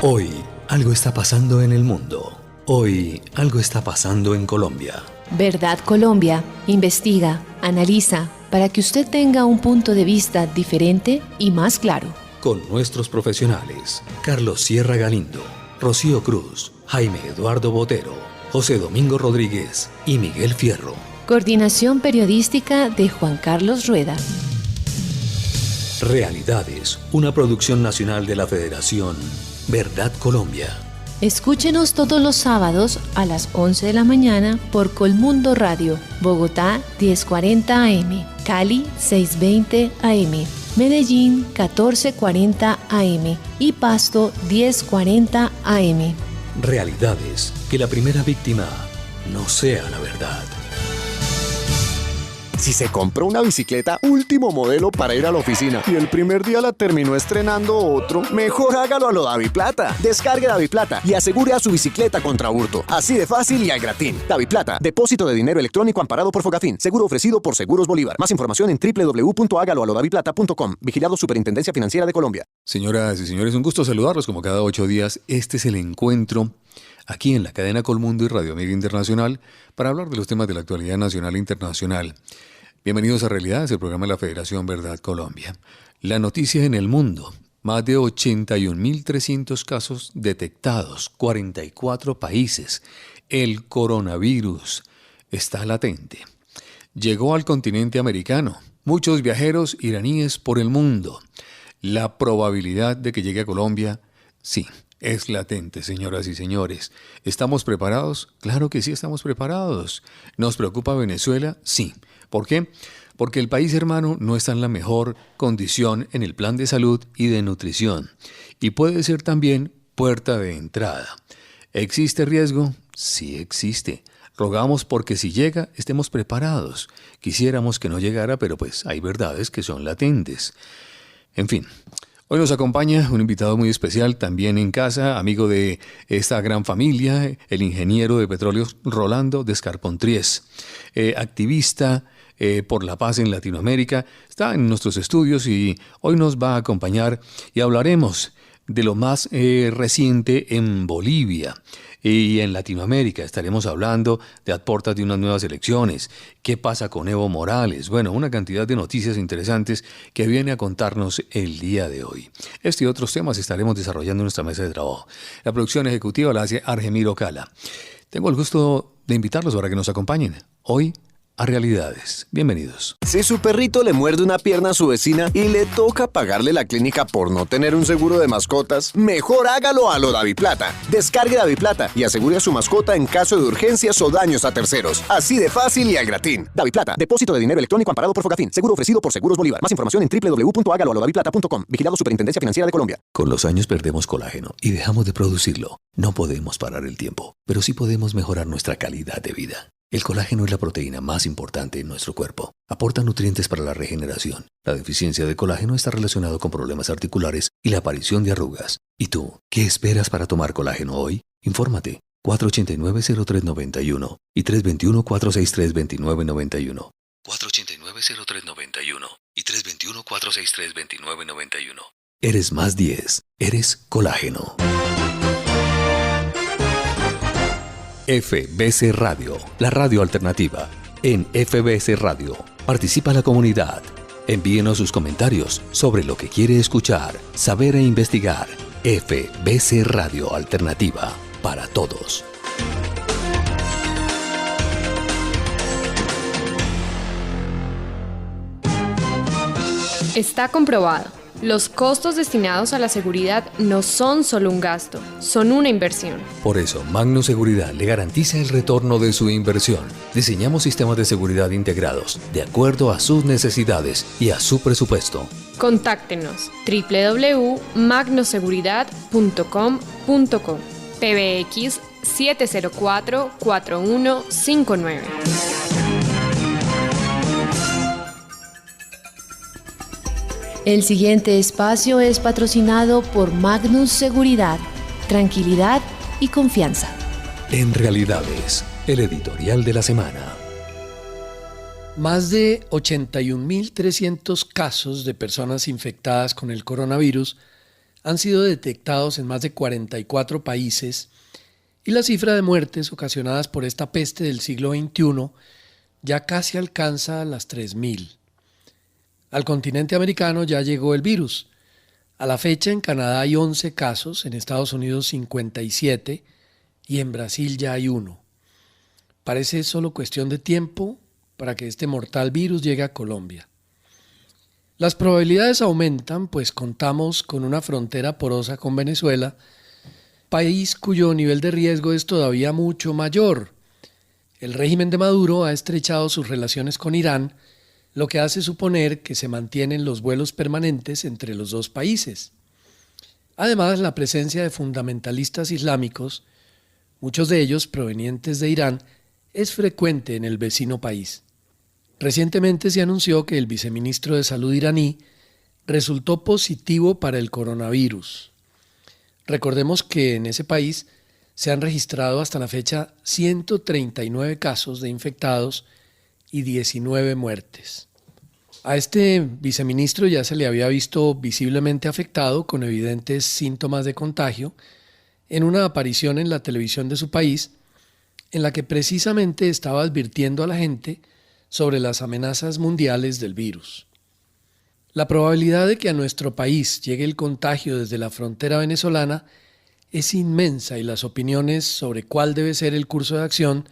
Hoy algo está pasando en el mundo. Hoy algo está pasando en Colombia. Verdad Colombia investiga, analiza, para que usted tenga un punto de vista diferente y más claro. Con nuestros profesionales, Carlos Sierra Galindo, Rocío Cruz, Jaime Eduardo Botero, José Domingo Rodríguez y Miguel Fierro. Coordinación periodística de Juan Carlos Rueda. Realidades, una producción nacional de la Federación Verdad Colombia. Escúchenos todos los sábados a las 11 de la mañana por Colmundo Radio, Bogotá 1040 AM, Cali 620 AM, Medellín 1440 AM y Pasto 1040 AM. Realidades, que la primera víctima no sea la verdad. Si se compró una bicicleta último modelo para ir a la oficina y el primer día la terminó estrenando otro, mejor hágalo a lo DaviPlata. Descargue DaviPlata y asegure a su bicicleta contra hurto. Así de fácil y al gratín. DaviPlata, depósito de dinero electrónico amparado por Fogafín. Seguro ofrecido por Seguros Bolívar. Más información en www.hágaloalodavipLata.com. Vigilado Superintendencia Financiera de Colombia. Señoras y señores, un gusto saludarlos como cada 8 días. Este es el encuentro aquí en la cadena Colmundo y Radio Amiga Internacional para hablar de los temas de la actualidad nacional e internacional. Bienvenidos a Realidades, el programa de la Federación Verdad Colombia. La noticia en el mundo: más de 81.300 casos detectados, 44 países. El coronavirus está latente. Llegó al continente americano. Muchos viajeros iraníes por el mundo. La probabilidad de que llegue a Colombia, sí, es latente, señoras y señores. ¿Estamos preparados? Claro que sí, estamos preparados. ¿Nos preocupa Venezuela? Sí. ¿Por qué? Porque el país hermano no está en la mejor condición en el plan de salud y de nutrición. Y puede ser también puerta de entrada. ¿Existe riesgo? Sí existe. Rogamos porque si llega, estemos preparados. Quisiéramos que no llegara, pero pues hay verdades que son latentes. En fin. Hoy nos acompaña un invitado muy especial, también en casa, amigo de esta gran familia, el ingeniero de petróleos Rolando Descarpontries, activista por la paz en Latinoamérica. Está en nuestros estudios y hoy nos va a acompañar y hablaremos de lo más reciente en Bolivia y en Latinoamérica. Estaremos hablando de a puertas de unas nuevas elecciones. ¿Qué pasa con Evo Morales? Bueno, una cantidad de noticias interesantes que viene a contarnos el día de hoy. Este y otros temas estaremos desarrollando en nuestra mesa de trabajo. La producción ejecutiva la hace Argemiro Cala. Tengo el gusto de invitarlos para que nos acompañen hoy a Realidades. Bienvenidos. Si su perrito le muerde una pierna a su vecina y le toca pagarle la clínica por no tener un seguro de mascotas, mejor hágalo a lo DaviPlata. Descargue DaviPlata y asegure a su mascota en caso de urgencias o daños a terceros. Así de fácil y al gratín. DaviPlata, depósito de dinero electrónico amparado por Fogafín. Seguro ofrecido por Seguros Bolívar. Más información en www.hágaloalodavipLata.com. Vigilado Superintendencia Financiera de Colombia. Con los años perdemos colágeno y dejamos de producirlo. No podemos parar el tiempo, pero sí podemos mejorar nuestra calidad de vida. El colágeno es la proteína más importante en nuestro cuerpo. Aporta nutrientes para la regeneración. La deficiencia de colágeno está relacionada con problemas articulares y la aparición de arrugas. ¿Y tú, qué esperas para tomar colágeno hoy? Infórmate. 489-0391 y 321-463-2991. 489-0391 y 321-463-2991. Eres más 10. Eres colágeno. FBC Radio, la radio alternativa. En FBC Radio, participa la comunidad. Envíenos sus comentarios sobre lo que quiere escuchar, saber e investigar. FBC Radio Alternativa, para todos. Está comprobado. Los costos destinados a la seguridad no son solo un gasto, son una inversión. Por eso, Magno Seguridad le garantiza el retorno de su inversión. Diseñamos sistemas de seguridad integrados, de acuerdo a sus necesidades y a su presupuesto. Contáctenos www.magnoseguridad.com.co PBX 704-4159. El siguiente espacio es patrocinado por Magnus Seguridad, tranquilidad y confianza. En Realidades, el editorial de la semana. Más de 81.300 casos de personas infectadas con el coronavirus han sido detectados en más de 44 países y la cifra de muertes ocasionadas por esta peste del siglo XXI ya casi alcanza las 3.000. Al continente americano ya llegó el virus. A la fecha en Canadá hay 11 casos, en Estados Unidos 57 y en Brasil ya hay 1. Parece solo cuestión de tiempo para que este mortal virus llegue a Colombia. Las probabilidades aumentan, pues contamos con una frontera porosa con Venezuela, país cuyo nivel de riesgo es todavía mucho mayor. El régimen de Maduro ha estrechado sus relaciones con Irán, lo que hace suponer que se mantienen los vuelos permanentes entre los dos países. Además, la presencia de fundamentalistas islámicos, muchos de ellos provenientes de Irán, es frecuente en el vecino país. Recientemente se anunció que el viceministro de Salud iraní resultó positivo para el coronavirus. Recordemos que en ese país se han registrado hasta la fecha 139 casos de infectados y 19 muertes. A este viceministro ya se le había visto visiblemente afectado con evidentes síntomas de contagio en una aparición en la televisión de su país, en la que precisamente estaba advirtiendo a la gente sobre las amenazas mundiales del virus. La probabilidad de que a nuestro país llegue el contagio desde la frontera venezolana es inmensa y las opiniones sobre cuál debe ser el curso de acción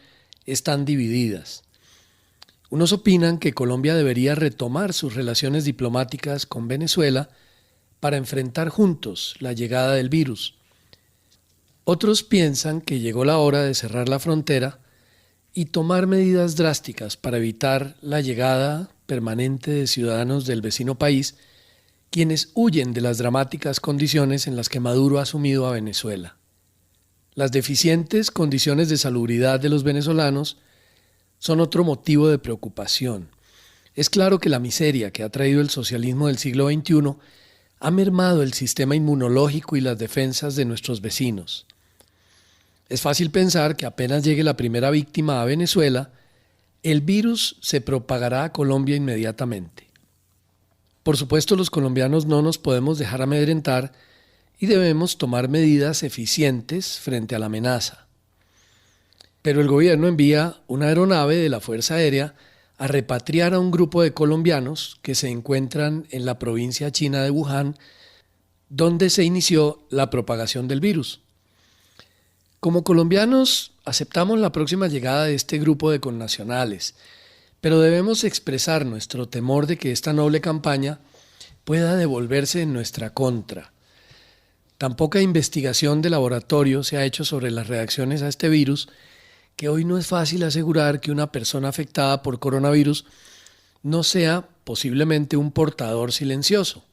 están divididas. Unos opinan que Colombia debería retomar sus relaciones diplomáticas con Venezuela para enfrentar juntos la llegada del virus. Otros piensan que llegó la hora de cerrar la frontera y tomar medidas drásticas para evitar la llegada permanente de ciudadanos del vecino país, quienes huyen de las dramáticas condiciones en las que Maduro ha sumido a Venezuela. Las deficientes condiciones de salubridad de los venezolanos son otro motivo de preocupación. Es claro que la miseria que ha traído el socialismo del siglo XXI ha mermado el sistema inmunológico y las defensas de nuestros vecinos. Es fácil pensar que apenas llegue la primera víctima a Venezuela, el virus se propagará a Colombia inmediatamente. Por supuesto, los colombianos no nos podemos dejar amedrentar y debemos tomar medidas eficientes frente a la amenaza. Pero el gobierno envía una aeronave de la Fuerza Aérea a repatriar a un grupo de colombianos que se encuentran en la provincia china de Wuhan, donde se inició la propagación del virus. Como colombianos, aceptamos la próxima llegada de este grupo de connacionales, pero debemos expresar nuestro temor de que esta noble campaña pueda devolverse en nuestra contra. Tan poca investigación de laboratorio se ha hecho sobre las reacciones a este virus que hoy no es fácil asegurar que una persona afectada por coronavirus no sea posiblemente un portador silencioso.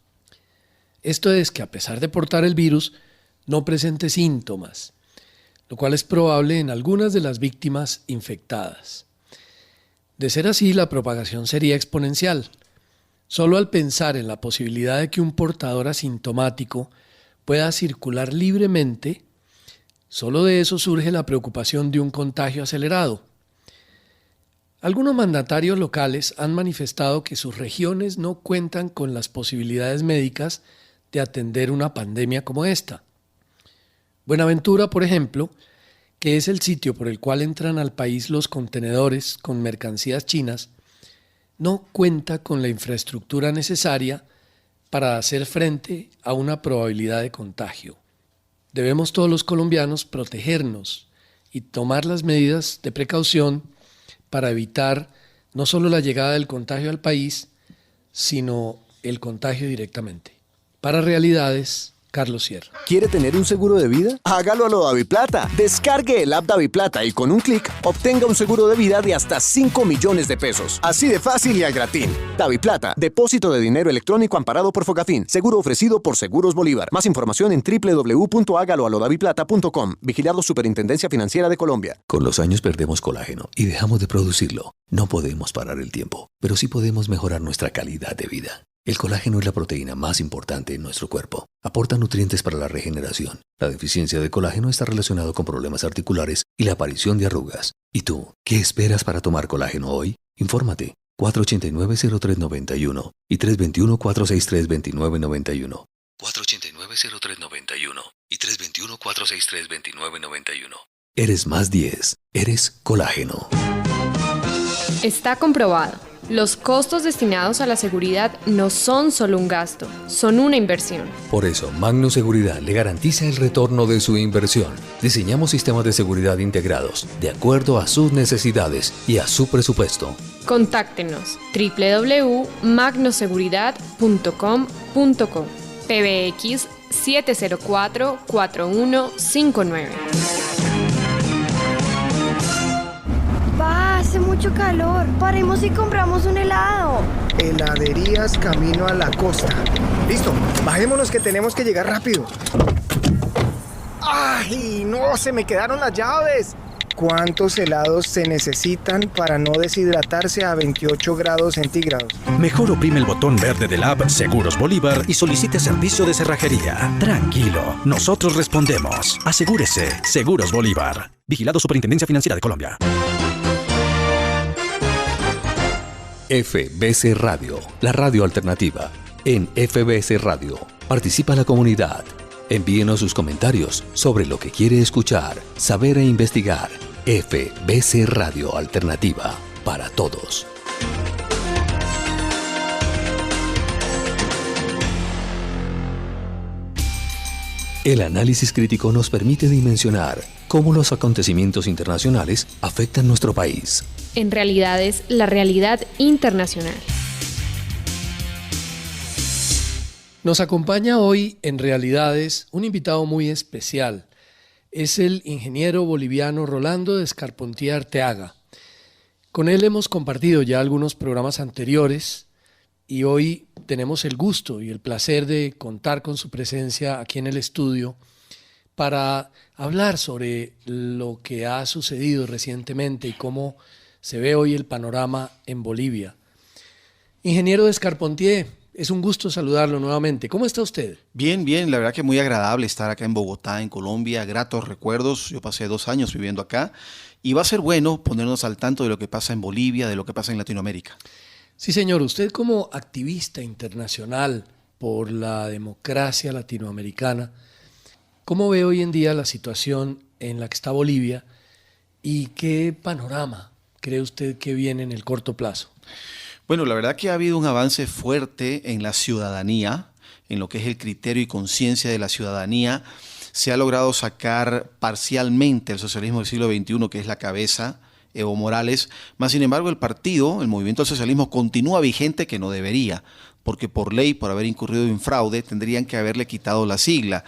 Esto es que a pesar de portar el virus, no presente síntomas, lo cual es probable en algunas de las víctimas infectadas. De ser así, la propagación sería exponencial. Solo al pensar en la posibilidad de que un portador asintomático pueda circular libremente, solo de eso surge la preocupación de un contagio acelerado. Algunos mandatarios locales han manifestado que sus regiones no cuentan con las posibilidades médicas de atender una pandemia como esta. Buenaventura, por ejemplo, que es el sitio por el cual entran al país los contenedores con mercancías chinas, no cuenta con la infraestructura necesaria para hacer frente a una probabilidad de contagio. Debemos todos los colombianos protegernos y tomar las medidas de precaución para evitar no solo la llegada del contagio al país, sino el contagio directamente. Para Realidades, Carlos Sierra. ¿Quiere tener un seguro de vida? Hágalo a lo DaviPlata. Descargue el app DaviPlata y con un clic obtenga un seguro de vida de hasta 5 millones de pesos. Así de fácil y al gratín. DaviPlata, depósito de dinero electrónico amparado por Fogafín. Seguro ofrecido por Seguros Bolívar. Más información en www.hágaloalodaviplata.com. Vigilado Superintendencia Financiera de Colombia. Con los años perdemos colágeno y dejamos de producirlo. No podemos parar el tiempo, pero sí podemos mejorar nuestra calidad de vida. El colágeno es la proteína más importante en nuestro cuerpo. Aporta nutrientes para la regeneración. La deficiencia de colágeno está relacionada con problemas articulares y la aparición de arrugas. ¿Y tú, qué esperas para tomar colágeno hoy? Infórmate. 489-0391 y 321-463-2991. 489-0391 y 321-463-2991. Eres más 10. Eres colágeno. Está comprobado. Los costos destinados a la seguridad no son solo un gasto, son una inversión. Por eso, Magno Seguridad le garantiza el retorno de su inversión. Diseñamos sistemas de seguridad integrados de acuerdo a sus necesidades y a su presupuesto. Contáctenos www.magnoseguridad.com.co PBX 704-4159. Hace mucho calor. Paremos y compramos un helado. Heladerías camino a la costa. Listo, bajémonos que tenemos que llegar rápido. ¡Ay, no! Se me quedaron las llaves. ¿Cuántos helados se necesitan para no deshidratarse a 28 grados centígrados? Mejor oprime el botón verde del app Seguros Bolívar y solicite servicio de cerrajería. Tranquilo, nosotros respondemos. Asegúrese, Seguros Bolívar. Vigilado Superintendencia Financiera de Colombia. FBC Radio, la radio alternativa. En FBC Radio, participa la comunidad. Envíenos sus comentarios sobre lo que quiere escuchar, saber e investigar. FBC Radio Alternativa, para todos. El análisis crítico nos permite dimensionar cómo los acontecimientos internacionales afectan nuestro país. En realidad es la realidad internacional. Nos acompaña hoy en Realidades un invitado muy especial. Es el ingeniero boliviano Rolando Descarpontía Arteaga. Con él hemos compartido ya algunos programas anteriores y hoy tenemos el gusto y el placer de contar con su presencia aquí en el estudio para hablar sobre lo que ha sucedido recientemente y cómo se ve hoy el panorama en Bolivia. Ingeniero Descarpontía, es un gusto saludarlo nuevamente. ¿Cómo está usted? Bien, la verdad que muy agradable estar acá en Bogotá, en Colombia, gratos recuerdos. Yo pasé 2 años viviendo acá y va a ser bueno ponernos al tanto de lo que pasa en Bolivia, de lo que pasa en Latinoamérica. Sí, señor. Usted como activista internacional por la democracia latinoamericana, ¿cómo ve hoy en día la situación en la que está Bolivia y qué panorama cree usted que viene en el corto plazo? Bueno, la verdad que ha habido un avance fuerte en la ciudadanía, en lo que es el criterio y conciencia de la ciudadanía. Se ha logrado sacar parcialmente el socialismo del siglo XXI, que es la cabeza, Evo Morales, más sin embargo el movimiento del socialismo continúa vigente, que no debería, porque por ley, por haber incurrido en fraude, tendrían que haberle quitado la sigla.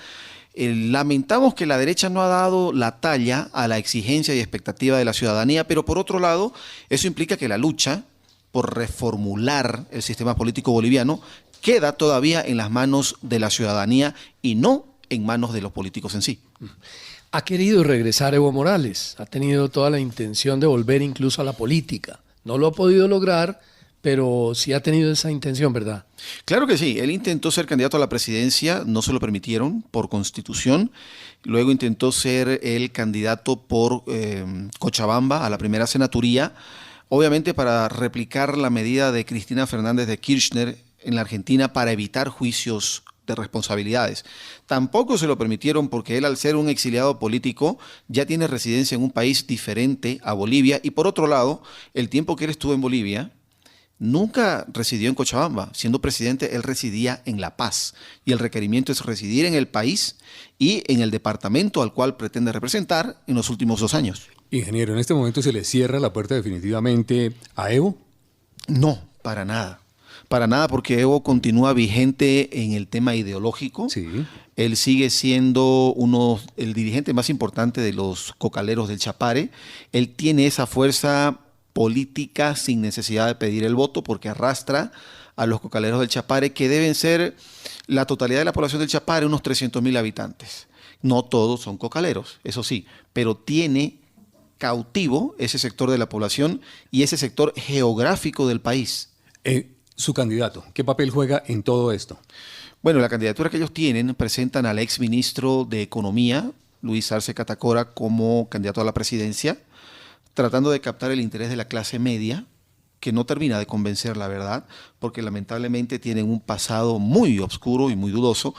Lamentamos que la derecha no ha dado la talla a la exigencia y expectativa de la ciudadanía, pero por otro lado, eso implica que la lucha por reformular el sistema político boliviano queda todavía en las manos de la ciudadanía y no en manos de los políticos en sí. Ha querido regresar Evo Morales, ha tenido toda la intención de volver incluso a la política. No lo ha podido lograr, pero sí ha tenido esa intención, ¿verdad? Claro que sí. Él intentó ser candidato a la presidencia, no se lo permitieron por constitución. Luego intentó ser el candidato por Cochabamba a la primera senaturía, obviamente para replicar la medida de Cristina Fernández de Kirchner en la Argentina para evitar juicios de responsabilidades. Tampoco se lo permitieron porque él, al ser un exiliado político, ya tiene residencia en un país diferente a Bolivia y por otro lado, el tiempo que él estuvo en Bolivia, nunca residió en Cochabamba. Siendo presidente, él residía en La Paz y el requerimiento es residir en el país y en el departamento al cual pretende representar en los últimos 2 años. Ingeniero, ¿en este momento se le cierra la puerta definitivamente a Evo? No, para nada. Para nada, porque Evo continúa vigente en el tema ideológico. Sí. Él sigue siendo el dirigente más importante de los cocaleros del Chapare. Él tiene esa fuerza política sin necesidad de pedir el voto porque arrastra a los cocaleros del Chapare, que deben ser la totalidad de la población del Chapare, unos 300.000 habitantes. No todos son cocaleros, eso sí, pero tiene cautivo ese sector de la población y ese sector geográfico del país. Su candidato, ¿qué papel juega en todo esto? Bueno, la candidatura que ellos tienen presentan al ex ministro de Economía, Luis Arce Catacora, como candidato a la presidencia, tratando de captar el interés de la clase media que no termina de convencer, la verdad, porque lamentablemente tienen un pasado muy oscuro y muy dudoso.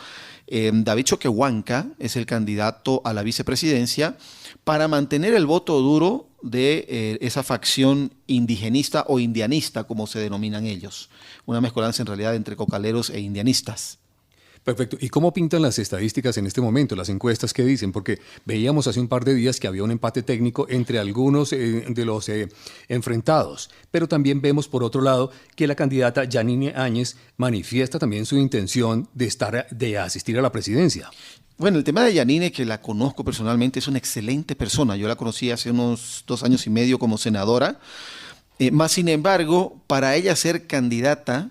David Choquehuanca es el candidato a la vicepresidencia para mantener el voto duro de esa facción indigenista o indianista, como se denominan ellos. Una mezcolanza en realidad entre cocaleros e indianistas. Perfecto. ¿Y cómo pintan las estadísticas en este momento, las encuestas que dicen? Porque veíamos hace un par de días que había un empate técnico entre algunos de los enfrentados, pero también vemos por otro lado que la candidata Yanine Áñez manifiesta también su intención de asistir a la presidencia. Bueno, el tema de Yanine, que la conozco personalmente, es una excelente persona. Yo la conocí hace unos 2 años y medio como senadora. Más sin embargo, para ella ser candidata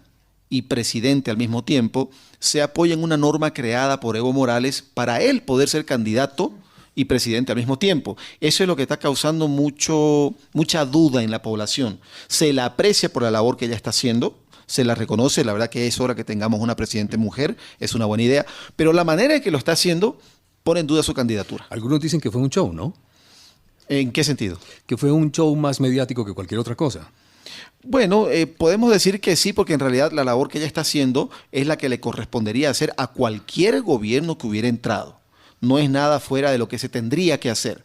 y presidente al mismo tiempo, se apoya en una norma creada por Evo Morales para él poder ser candidato y presidente al mismo tiempo. Eso es lo que está causando mucha duda en la población. Se la aprecia por la labor que ella está haciendo, se la reconoce, la verdad que es hora que tengamos una presidente mujer, es una buena idea, pero la manera en que lo está haciendo pone en duda su candidatura. Algunos dicen que fue un show, ¿no? ¿En qué sentido? Que fue un show más mediático que cualquier otra cosa. Bueno, podemos decir que sí, porque en realidad la labor que ella está haciendo es la que le correspondería hacer a cualquier gobierno que hubiera entrado. No es nada fuera de lo que se tendría que hacer.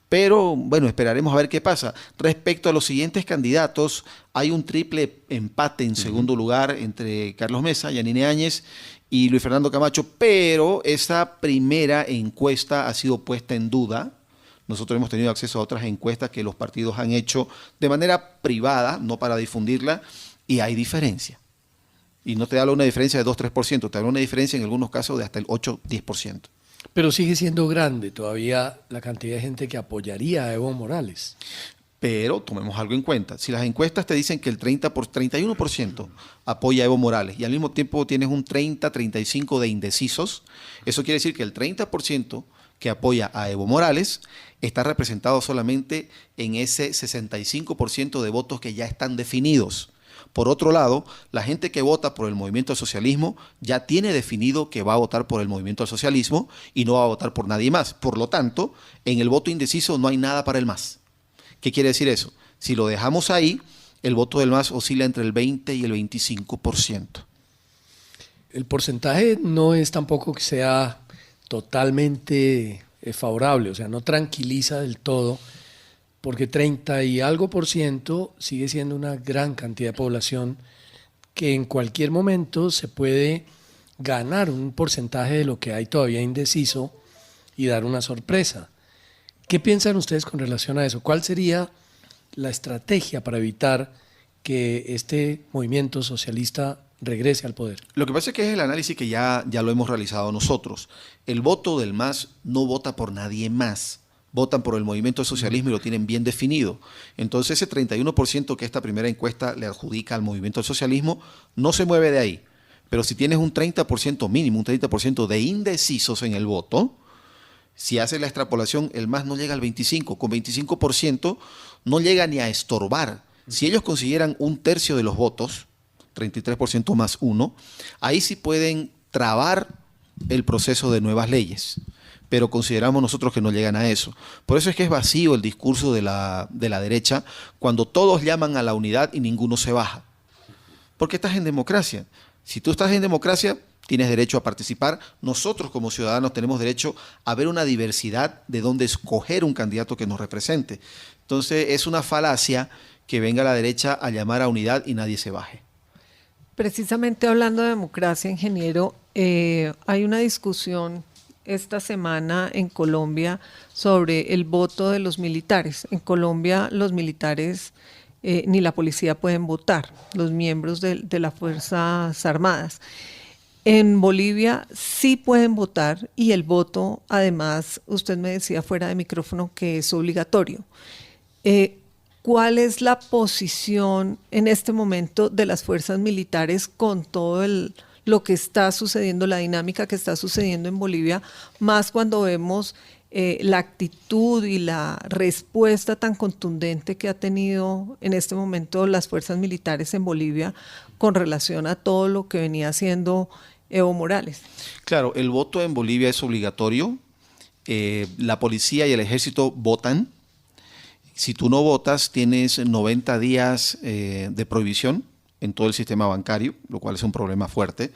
Pero bueno, esperaremos a ver qué pasa. Respecto a los siguientes candidatos, hay un triple empate en segundo lugar entre Carlos Mesa, Yanine Áñez y Luis Fernando Camacho, pero esa primera encuesta ha sido puesta en duda. Nosotros hemos tenido acceso a otras encuestas que los partidos han hecho de manera privada, no para difundirla, y hay diferencia. Y no te habla una diferencia de 2-3%, te habla una diferencia en algunos casos de hasta el 8-10%. Pero sigue siendo grande todavía la cantidad de gente que apoyaría a Evo Morales. Pero tomemos algo en cuenta. Si las encuestas te dicen que el 31% apoya a Evo Morales y al mismo tiempo tienes un 30-35% de indecisos, eso quiere decir que el 30% que apoya a Evo Morales está representado solamente en ese 65% de votos que ya están definidos. Por otro lado, la gente que vota por el movimiento al socialismo ya tiene definido que va a votar por el movimiento al socialismo y no va a votar por nadie más. Por lo tanto, en el voto indeciso no hay nada para el MAS. ¿Qué quiere decir eso? Si lo dejamos ahí, el voto del MAS oscila entre el 20 y el 25%. El porcentaje no es tampoco que sea totalmente favorable, o sea, no tranquiliza del todo, porque 30 y algo % sigue siendo una gran cantidad de población que en cualquier momento se puede ganar un porcentaje de lo que hay todavía indeciso y dar una sorpresa. ¿Qué piensan ustedes con relación a eso? ¿Cuál sería la estrategia para evitar que este movimiento socialista regrese al poder? Lo que pasa es que es el análisis que ya lo hemos realizado nosotros. El voto del MAS no vota por nadie más. Votan por el movimiento del socialismo y lo tienen bien definido. Entonces ese 31% que esta primera encuesta le adjudica al movimiento del socialismo no se mueve de ahí. Pero si tienes un 30% mínimo, un 30% de indecisos en el voto, si haces la extrapolación, el MAS no llega al 25%. Con 25% no llega ni a estorbar. Si ellos consiguieran 1/3 de los votos, 33% más 1, ahí sí pueden trabar el proceso de nuevas leyes. Pero consideramos nosotros que no llegan a eso. Por eso es que es vacío el discurso de la derecha cuando todos llaman a la unidad y ninguno se baja. Porque estás en democracia. Si tú estás en democracia, tienes derecho a participar. Nosotros como ciudadanos tenemos derecho a ver una diversidad de dónde escoger un candidato que nos represente. Entonces es una falacia que venga la derecha a llamar a unidad y nadie se baje. Precisamente hablando de democracia, ingeniero, hay una discusión esta semana en Colombia sobre el voto de los militares. En Colombia los militares ni la policía pueden votar, los miembros de las Fuerzas Armadas. En Bolivia sí pueden votar y el voto, además, usted me decía fuera de micrófono que es obligatorio. ¿Cuál es la posición en este momento de las fuerzas militares con todo lo que está sucediendo, la dinámica que está sucediendo en Bolivia, más cuando vemos la actitud y la respuesta tan contundente que ha tenido en este momento las fuerzas militares en Bolivia con relación a todo lo que venía haciendo Evo Morales? Claro, el voto en Bolivia es obligatorio. La policía y el ejército votan. Si tú no votas, tienes 90 días de prohibición en todo el sistema bancario, lo cual es un problema fuerte.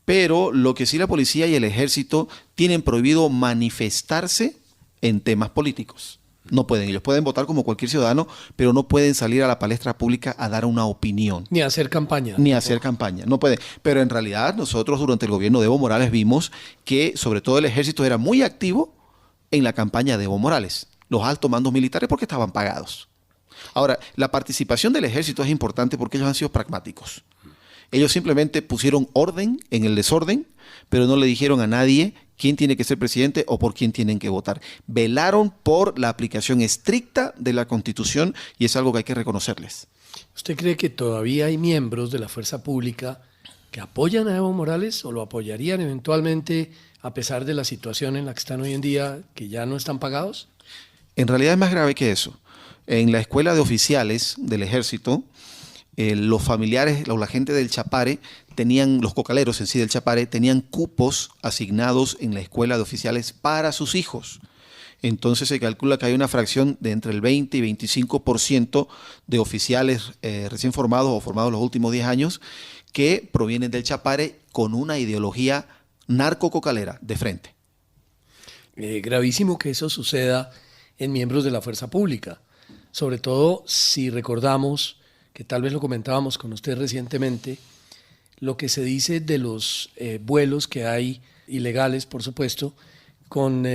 Pero lo que sí la policía y el ejército tienen prohibido manifestarse en temas políticos. No pueden, ellos pueden votar como cualquier ciudadano, pero no pueden salir a la palestra pública a dar una opinión. Ni hacer campaña. Ni hacer campaña, no pueden. Pero en realidad nosotros durante el gobierno de Evo Morales vimos que sobre todo el ejército era muy activo en la campaña de Evo Morales. Los altos mandos militares porque estaban pagados. Ahora, la participación del ejército es importante porque ellos han sido pragmáticos. Ellos simplemente pusieron orden en el desorden, pero no le dijeron a nadie quién tiene que ser presidente o por quién tienen que votar. Velaron por la aplicación estricta de la Constitución y es algo que hay que reconocerles. ¿Usted cree que todavía hay miembros de la fuerza pública que apoyan a Evo Morales o lo apoyarían eventualmente a pesar de la situación en la que están hoy en día, que ya no están pagados? En realidad es más grave que eso. En la escuela de oficiales del ejército, los familiares o la gente del Chapare tenían, los cocaleros en sí del Chapare, tenían cupos asignados en la escuela de oficiales para sus hijos. Entonces se calcula que hay una fracción de entre el 20 y 25% de oficiales recién formados o formados los últimos 10 años que provienen del Chapare con una ideología narco-cocalera de frente. Gravísimo que eso suceda en miembros de la fuerza pública, sobre todo si recordamos, que tal vez lo comentábamos con usted recientemente, lo que se dice de los vuelos que hay ilegales, por supuesto, con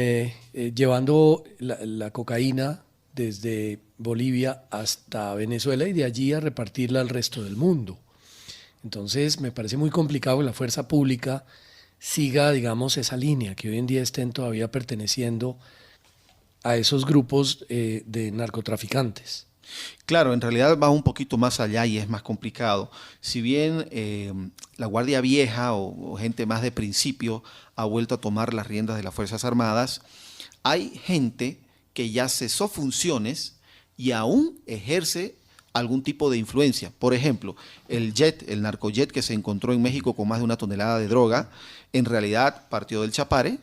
llevando la cocaína desde Bolivia hasta Venezuela y de allí a repartirla al resto del mundo. Entonces me parece muy complicado que la fuerza pública siga, digamos, esa línea, que hoy en día estén todavía perteneciendo a esos grupos de narcotraficantes. Claro, en realidad va un poquito más allá y es más complicado. Si bien la Guardia Vieja o gente más de principio ha vuelto a tomar las riendas de las Fuerzas Armadas, hay gente que ya cesó funciones y aún ejerce algún tipo de influencia. Por ejemplo, el narcojet que se encontró en México con más de 1 tonelada de droga, en realidad partió del Chapare,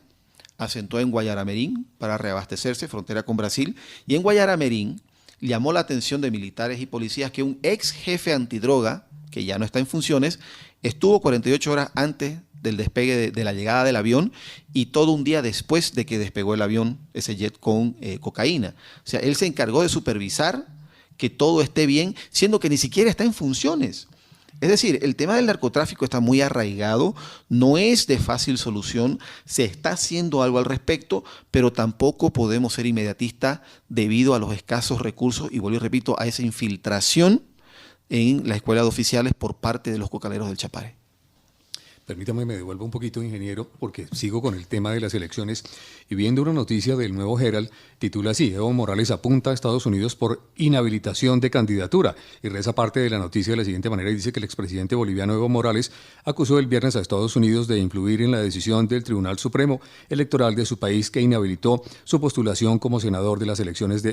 asentó en Guayaramerín para reabastecerse, frontera con Brasil, y en Guayaramerín llamó la atención de militares y policías que un ex jefe antidroga, que ya no está en funciones, estuvo 48 horas antes del despegue de la llegada del avión y todo un día después de que despegó el avión, ese jet con cocaína. O sea, él se encargó de supervisar que todo esté bien, siendo que ni siquiera está en funciones. Es decir, el tema del narcotráfico está muy arraigado, no es de fácil solución, se está haciendo algo al respecto, pero tampoco podemos ser inmediatistas debido a los escasos recursos y vuelvo y repito, a esa infiltración en la escuela de oficiales por parte de los cocaleros del Chapare. Permítame, me devuelvo un poquito, ingeniero, porque sigo con el tema de las elecciones y viendo una noticia del Nuevo Herald, titula así: Evo Morales apunta a Estados Unidos por inhabilitación de candidatura. Y reza parte de la noticia de la siguiente manera y dice que el expresidente boliviano Evo Morales acusó el viernes a Estados Unidos de influir en la decisión del Tribunal Supremo Electoral de su país que inhabilitó su postulación como senador de las elecciones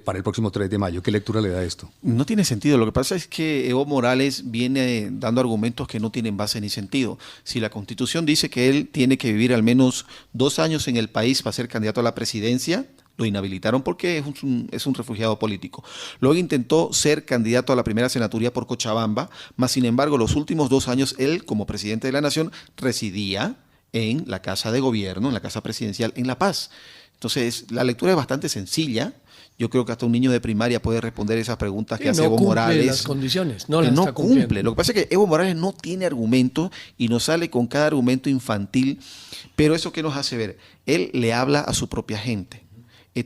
para el próximo 3 de mayo. ¿Qué lectura le da esto? No tiene sentido. Lo que pasa es que Evo Morales viene dando argumentos que no tienen base ni sentido. Si la Constitución dice que él tiene que vivir al menos 2 años en el país para ser candidato a la presidencia, lo inhabilitaron porque es un refugiado político. Luego intentó ser candidato a la primera senaturía por Cochabamba, mas sin embargo los últimos 2 años él, como presidente de la nación, residía en la Casa de Gobierno, en la Casa Presidencial en La Paz. Entonces, la lectura es bastante sencilla. Yo creo que hasta un niño de primaria puede responder esas preguntas que hace Evo Morales. Las condiciones, no cumple. Lo que pasa es que Evo Morales no tiene argumento y nos sale con cada argumento infantil. Pero eso ¿qué nos hace ver? Él le habla a su propia gente.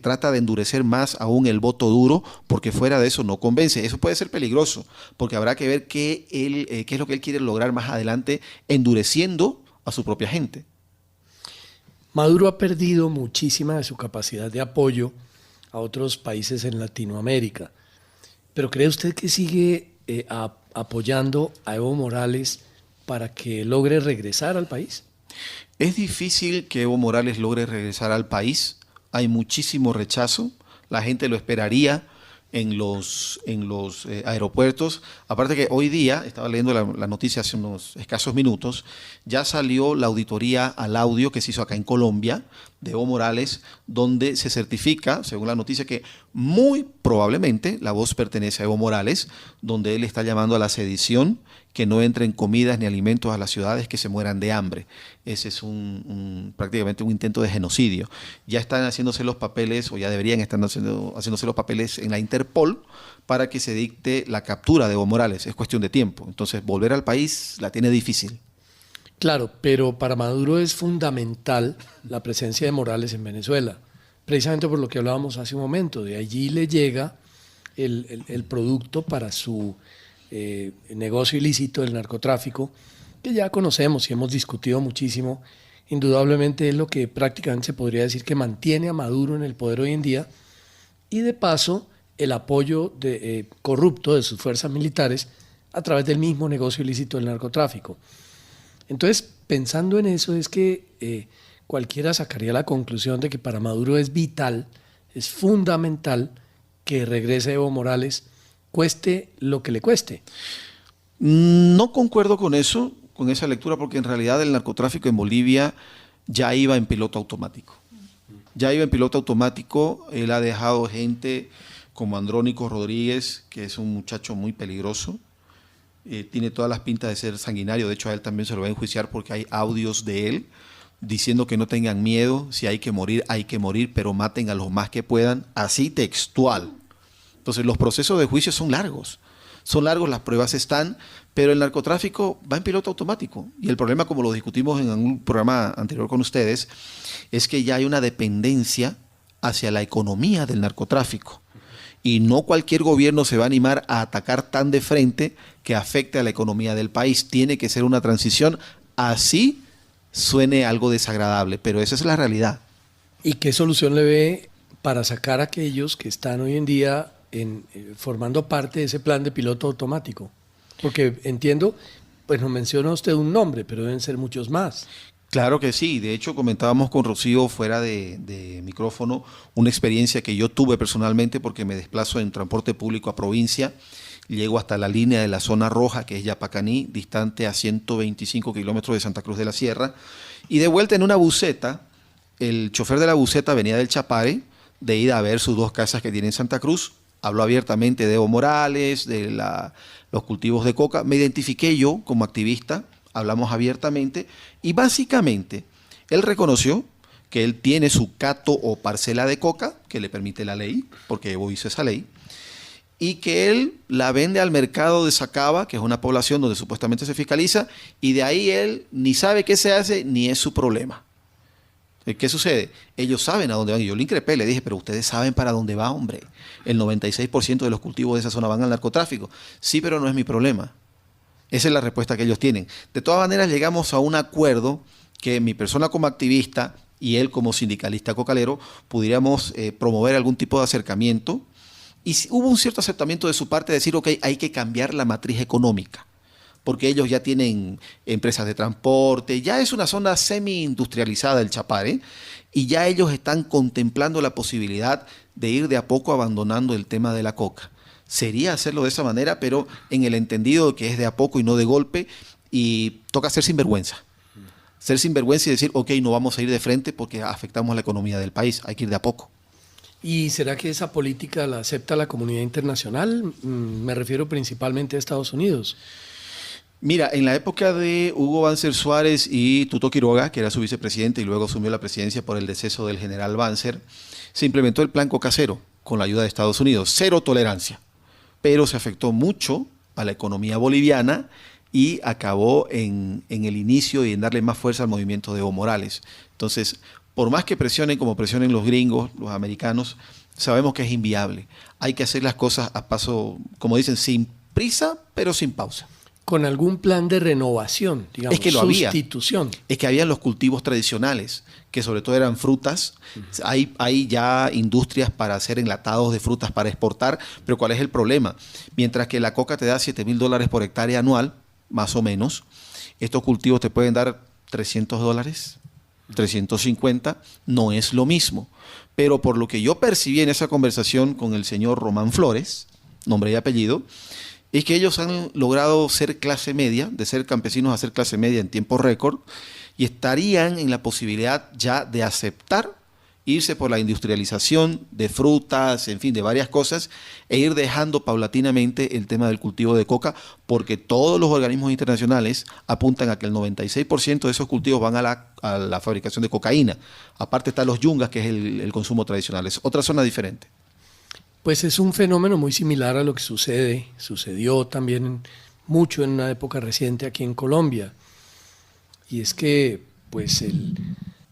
Trata de endurecer más aún el voto duro porque fuera de eso no convence. Eso puede ser peligroso porque habrá que ver qué es lo que él quiere lograr más adelante endureciendo a su propia gente. Maduro ha perdido muchísima de su capacidad de apoyo a otros países en Latinoamérica. ¿Pero cree usted que sigue apoyando a Evo Morales para que logre regresar al país? Es difícil que Evo Morales logre regresar al país. Hay muchísimo rechazo. La gente lo esperaría en los aeropuertos. Aparte que hoy día, estaba leyendo la noticia hace unos escasos minutos, ya salió la auditoría al audio que se hizo acá en Colombia de Evo Morales, donde se certifica, según la noticia, que muy probablemente la voz pertenece a Evo Morales, donde él está llamando a la sedición, que no entren comidas ni alimentos a las ciudades, que se mueran de hambre. Ese es prácticamente un intento de genocidio. Ya están haciéndose los papeles, o ya deberían estar haciéndose los papeles en la Interpol para que se dicte la captura de Evo Morales. Es cuestión de tiempo. Entonces, volver al país la tiene difícil. Claro, pero para Maduro es fundamental la presencia de Morales en Venezuela, precisamente por lo que hablábamos hace un momento. De allí le llega el producto para su negocio ilícito del narcotráfico, que ya conocemos y hemos discutido muchísimo. Indudablemente es lo que prácticamente se podría decir que mantiene a Maduro en el poder hoy en día, y de paso el apoyo corrupto de sus fuerzas militares a través del mismo negocio ilícito del narcotráfico. Entonces, pensando en eso, es que cualquiera sacaría la conclusión de que para Maduro es vital, es fundamental que regrese Evo Morales, cueste lo que le cueste. No concuerdo con eso, con esa lectura, porque en realidad el narcotráfico en Bolivia ya iba en piloto automático. Ya iba en piloto automático. Él ha dejado gente como Andrónico Rodríguez, que es un muchacho muy peligroso. Tiene todas las pintas de ser sanguinario. De hecho, a él también se lo va a enjuiciar porque hay audios de él diciendo que no tengan miedo, si hay que morir, pero maten a los más que puedan, así textual. Entonces, los procesos de juicio son largos, las pruebas están, pero el narcotráfico va en piloto automático. Y el problema, como lo discutimos en un programa anterior con ustedes, es que ya hay una dependencia hacia la economía del narcotráfico. Y no cualquier gobierno se va a animar a atacar tan de frente que afecte a la economía del país. Tiene que ser una transición, así suene algo desagradable, pero esa es la realidad. ¿Y qué solución le ve para sacar a aquellos que están hoy en día formando parte de ese plan de piloto automático? Porque entiendo, pues nos menciona usted un nombre, pero deben ser muchos más. Claro que sí. De hecho, comentábamos con Rocío fuera de micrófono una experiencia que yo tuve personalmente, porque me desplazo en transporte público a provincia. Llego hasta la línea de la zona roja, que es Yapacaní, distante a 125 kilómetros de Santa Cruz de la Sierra. Y de vuelta en una buseta, el chofer de la buseta venía del Chapare, de ir a ver sus 2 casas que tiene en Santa Cruz. Habló abiertamente de Evo Morales, de los cultivos de coca. Me identifiqué yo como activista, hablamos abiertamente, y básicamente él reconoció que él tiene su cato o parcela de coca, que le permite la ley, porque Evo hizo esa ley, y que él la vende al mercado de Sacaba, que es una población donde supuestamente se fiscaliza, y de ahí él ni sabe qué se hace, ni es su problema. ¿Qué sucede? Ellos saben a dónde van. Y yo le increpé, le dije, pero ustedes saben para dónde va, hombre. El 96% de los cultivos de esa zona van al narcotráfico. Sí, pero no es mi problema. Esa es la respuesta que ellos tienen. De todas maneras, llegamos a un acuerdo que mi persona como activista y él como sindicalista cocalero pudiéramos promover algún tipo de acercamiento. Y hubo un cierto aceptamiento de su parte de decir, ok, hay que cambiar la matriz económica, porque ellos ya tienen empresas de transporte, ya es una zona semi-industrializada el Chapare, y ya ellos están contemplando la posibilidad de ir de a poco abandonando el tema de la coca. Sería hacerlo de esa manera, pero en el entendido de que es de a poco y no de golpe, y toca ser sinvergüenza. Ser sinvergüenza y decir, ok, no vamos a ir de frente porque afectamos la economía del país, hay que ir de a poco. ¿Y será que esa política la acepta la comunidad internacional? Me refiero principalmente a Estados Unidos. Mira, en la época de Hugo Banzer Suárez y Tuto Quiroga, que era su vicepresidente y luego asumió la presidencia por el deceso del general Banzer, se implementó el plan Coca Cero con la ayuda de Estados Unidos, 0 tolerancia. Pero se afectó mucho a la economía boliviana y acabó en el inicio y en darle más fuerza al movimiento de Evo Morales. Entonces, por más que presionen como presionen los gringos, los americanos, sabemos que es inviable. Hay que hacer las cosas a paso, como dicen, sin prisa, pero sin pausa. Con algún plan de renovación, digamos, es que sustitución. Es que habían los cultivos tradicionales, que sobre todo eran frutas. Hay ya industrias para hacer enlatados de frutas para exportar, pero ¿cuál es el problema? Mientras que la coca te da $7,000 por hectárea anual, más o menos, estos cultivos te pueden dar $300, 350, no es lo mismo. Pero por lo que yo percibí en esa conversación con el señor Román Flores, nombre y apellido, es que ellos han logrado ser clase media, de ser campesinos a ser clase media en tiempo récord, y estarían en la posibilidad ya de aceptar irse por la industrialización de frutas, en fin, de varias cosas, e ir dejando paulatinamente el tema del cultivo de coca, porque todos los organismos internacionales apuntan a que el 96% de esos cultivos van a la fabricación de cocaína. Aparte están los yungas, que es el consumo tradicional. Es otra zona diferente. Pues es un fenómeno muy similar a lo que sucedió también mucho en una época reciente aquí en Colombia. Y es que, pues,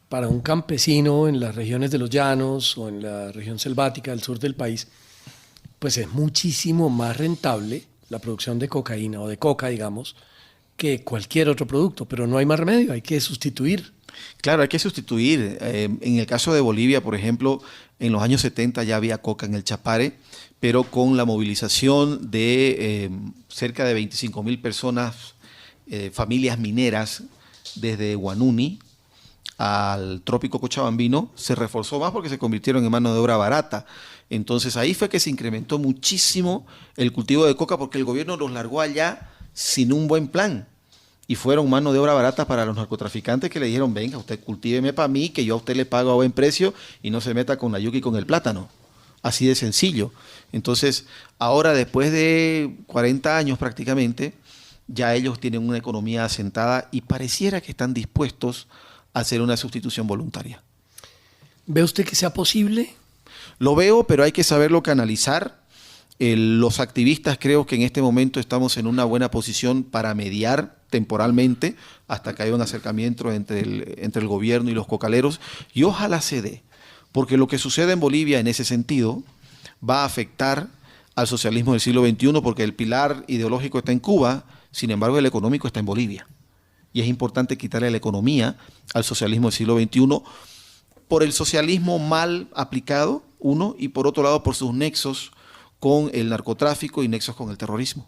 para un campesino en las regiones de los llanos o en la región selvática del sur del país, pues es muchísimo más rentable la producción de cocaína o de coca, digamos, que cualquier otro producto, pero no hay más remedio, hay que sustituir. Claro, hay que sustituir. En el caso de Bolivia, por ejemplo, en los años 70 ya había coca en el Chapare, pero con la movilización de cerca de 25.000 personas, familias mineras, desde Guanuni al trópico cochabambino, se reforzó más porque se convirtieron en mano de obra barata. Entonces ahí fue que se incrementó muchísimo el cultivo de coca, porque el gobierno los largó allá sin un buen plan. Y fueron mano de obra barata para los narcotraficantes, que le dijeron: venga, usted cultíveme para mí, que yo a usted le pago a buen precio, y no se meta con la yuca y con el plátano. Así de sencillo. Entonces, ahora, después de 40 años prácticamente, ya ellos tienen una economía asentada y pareciera que están dispuestos a hacer una sustitución voluntaria. ¿Ve usted que sea posible? Lo veo, pero hay que saberlo canalizar. Los activistas, creo que en este momento estamos en una buena posición para mediar temporalmente hasta que haya un acercamiento entre el gobierno y los cocaleros, y ojalá se dé, porque lo que sucede en Bolivia en ese sentido va a afectar al socialismo del siglo XXI, porque el pilar ideológico está en Cuba, sin embargo el económico está en Bolivia, y es importante quitarle la economía al socialismo del siglo XXI por el socialismo mal aplicado, uno, y por otro lado por sus nexos con el narcotráfico y nexos con el terrorismo.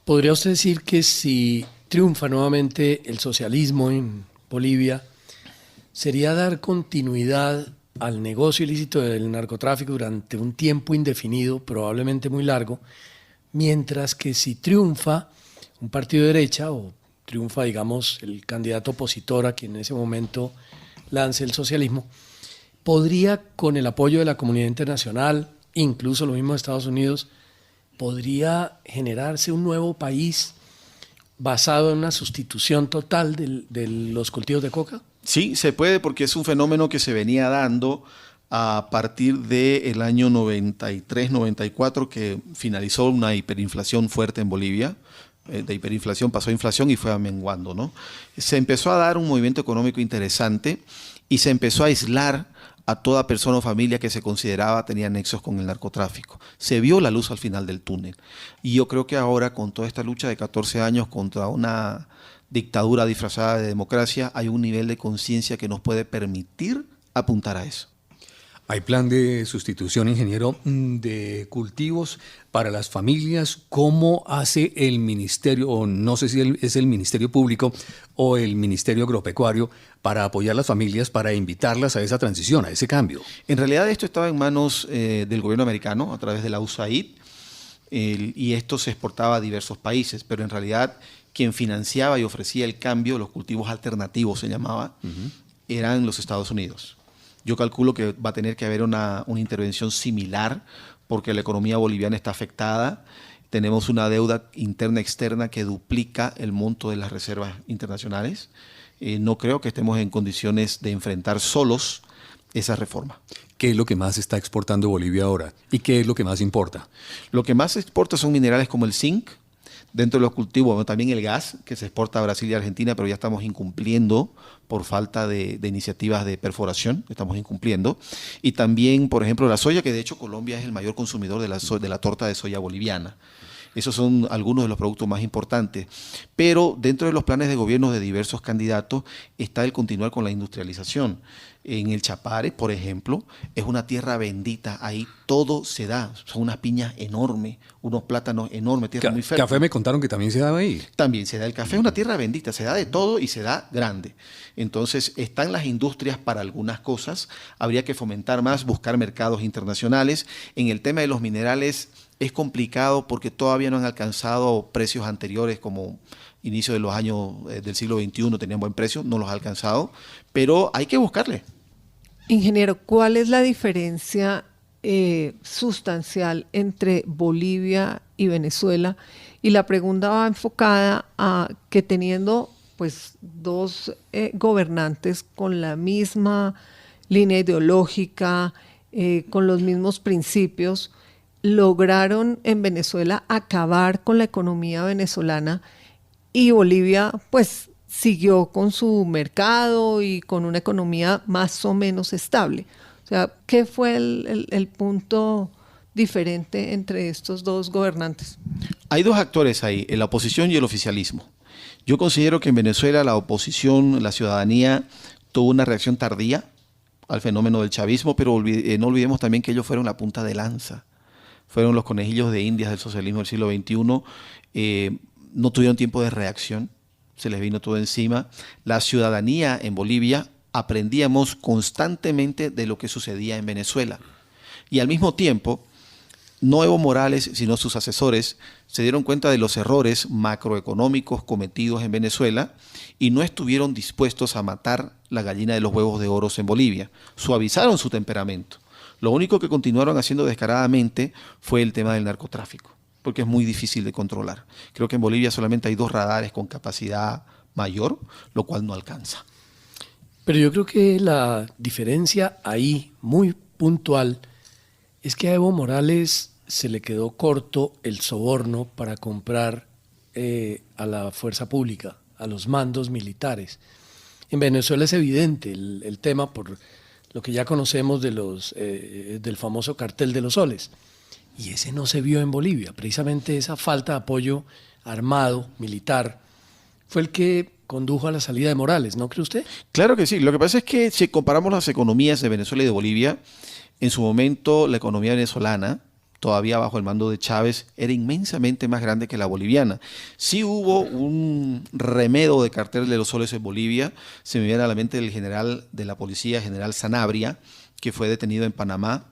¿Podría usted decir que si triunfa nuevamente el socialismo en Bolivia, sería dar continuidad al negocio ilícito del narcotráfico durante un tiempo indefinido, probablemente muy largo, mientras que si triunfa un partido de derecha o triunfa, digamos, el candidato opositor a quien en ese momento lance el socialismo, podría, con el apoyo de la comunidad internacional, incluso los mismos Estados Unidos, podría generarse un nuevo país basado en una sustitución total de los cultivos de coca? Sí, se puede, porque es un fenómeno que se venía dando a partir del año 93-94, que finalizó una hiperinflación fuerte en Bolivia. De hiperinflación pasó a inflación y fue amenguando, ¿no? Se empezó a dar un movimiento económico interesante y se empezó a aislar a toda persona o familia que se consideraba tenía nexos con el narcotráfico. Se vio la luz al final del túnel. Y yo creo que ahora, con toda esta lucha de 14 años contra una dictadura disfrazada de democracia, hay un nivel de conciencia que nos puede permitir apuntar a eso. ¿Hay plan de sustitución, ingeniero, de cultivos para las familias? ¿Cómo hace el ministerio, o no sé si es el Ministerio Público o el Ministerio Agropecuario, para apoyar a las familias, para invitarlas a esa transición, a ese cambio? En realidad esto estaba en manos del gobierno americano a través de la USAID, y esto se exportaba a diversos países, pero en realidad quien financiaba y ofrecía el cambio, los cultivos alternativos se llamaba, eran los Estados Unidos. Yo calculo que va a tener que haber una intervención similar, porque la economía boliviana está afectada. Tenemos una deuda interna externa que duplica el monto de las reservas internacionales. No creo que estemos en condiciones de enfrentar solos esa reforma. ¿Qué es lo que más está exportando Bolivia ahora? ¿Y qué es lo que más importa? Lo que más se exporta son minerales como el zinc. Dentro de los cultivos, bueno, también el gas, que se exporta a Brasil y Argentina, pero ya estamos incumpliendo por falta de iniciativas de perforación, estamos incumpliendo. Y también, por ejemplo, la soya, que de hecho Colombia es el mayor consumidor de la torta de soya boliviana. Esos son algunos de los productos más importantes. Pero dentro de los planes de gobierno de diversos candidatos está el continuar con la industrialización. En el Chapare, por ejemplo, es una tierra bendita. Ahí todo se da. Son unas piñas enormes, unos plátanos enormes, tierra muy fértil. ¿Café me contaron que también se daba ahí? También se da el café. Es una tierra bendita. Se da de todo y se da grande. Entonces, están las industrias para algunas cosas. Habría que fomentar más, buscar mercados internacionales. En el tema de los minerales es complicado porque todavía no han alcanzado precios anteriores, como inicio de los años del siglo XXI tenían buen precio, no los ha alcanzado, pero hay que buscarle. Ingeniero, ¿cuál es la diferencia sustancial entre Bolivia y Venezuela? Y la pregunta va enfocada a que teniendo pues dos gobernantes con la misma línea ideológica, con los mismos principios, lograron en Venezuela acabar con la economía venezolana y Bolivia pues siguió con su mercado y con una economía más o menos estable. O sea, ¿qué fue el punto diferente entre estos dos gobernantes? Hay dos actores ahí, la oposición y el oficialismo. Yo considero que en Venezuela la oposición, la ciudadanía, tuvo una reacción tardía al fenómeno del chavismo, pero no olvidemos también que ellos fueron la punta de lanza. Fueron los conejillos de Indias del socialismo del siglo XXI. No tuvieron tiempo de reacción, se les vino todo encima. La ciudadanía en Bolivia aprendíamos constantemente de lo que sucedía en Venezuela. Y al mismo tiempo, no Evo Morales, sino sus asesores, se dieron cuenta de los errores macroeconómicos cometidos en Venezuela y no estuvieron dispuestos a matar la gallina de los huevos de oro en Bolivia. Suavizaron su temperamento. Lo único que continuaron haciendo descaradamente fue el tema del narcotráfico, porque es muy difícil de controlar. Creo que en Bolivia solamente hay 2 radares con capacidad mayor, lo cual no alcanza. Pero yo creo que la diferencia ahí, muy puntual, es que a Evo Morales se le quedó corto el soborno para comprar a la fuerza pública, a los mandos militares. En Venezuela es evidente el tema por lo que ya conocemos de del famoso cartel de los soles. Y ese no se vio en Bolivia. Precisamente esa falta de apoyo armado, militar, fue el que condujo a la salida de Morales, ¿no cree usted? Claro que sí. Lo que pasa es que si comparamos las economías de Venezuela y de Bolivia, en su momento la economía venezolana, todavía bajo el mando de Chávez, era inmensamente más grande que la boliviana. Sí hubo un remedo de cartel de los soles en Bolivia. Se me viene a la mente el general de la policía, general Sanabria, que fue detenido en Panamá.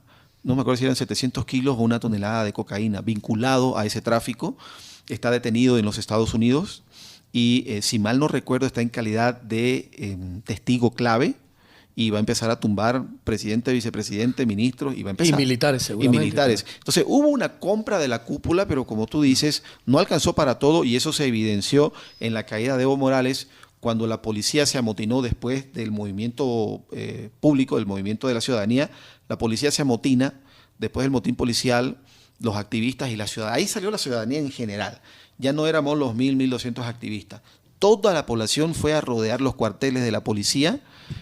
No me acuerdo si eran 700 kilos o 1 tonelada de cocaína vinculado a ese tráfico. Está detenido en los Estados Unidos y, si mal no recuerdo, está en calidad de testigo clave y va a empezar a tumbar presidente, vicepresidente, ministros y va a empezar. Y militares, seguramente. Y militares. Entonces hubo una compra de la cúpula, pero como tú dices, no alcanzó para todo y eso se evidenció en la caída de Evo Morales cuando la policía se amotinó después del movimiento público, del movimiento de la ciudadanía. La policía se amotina, después del motín policial, los activistas y la ciudadanía. Ahí salió la ciudadanía en general. Ya no éramos los 1.200 activistas. Toda la población fue a rodear los cuarteles de la policía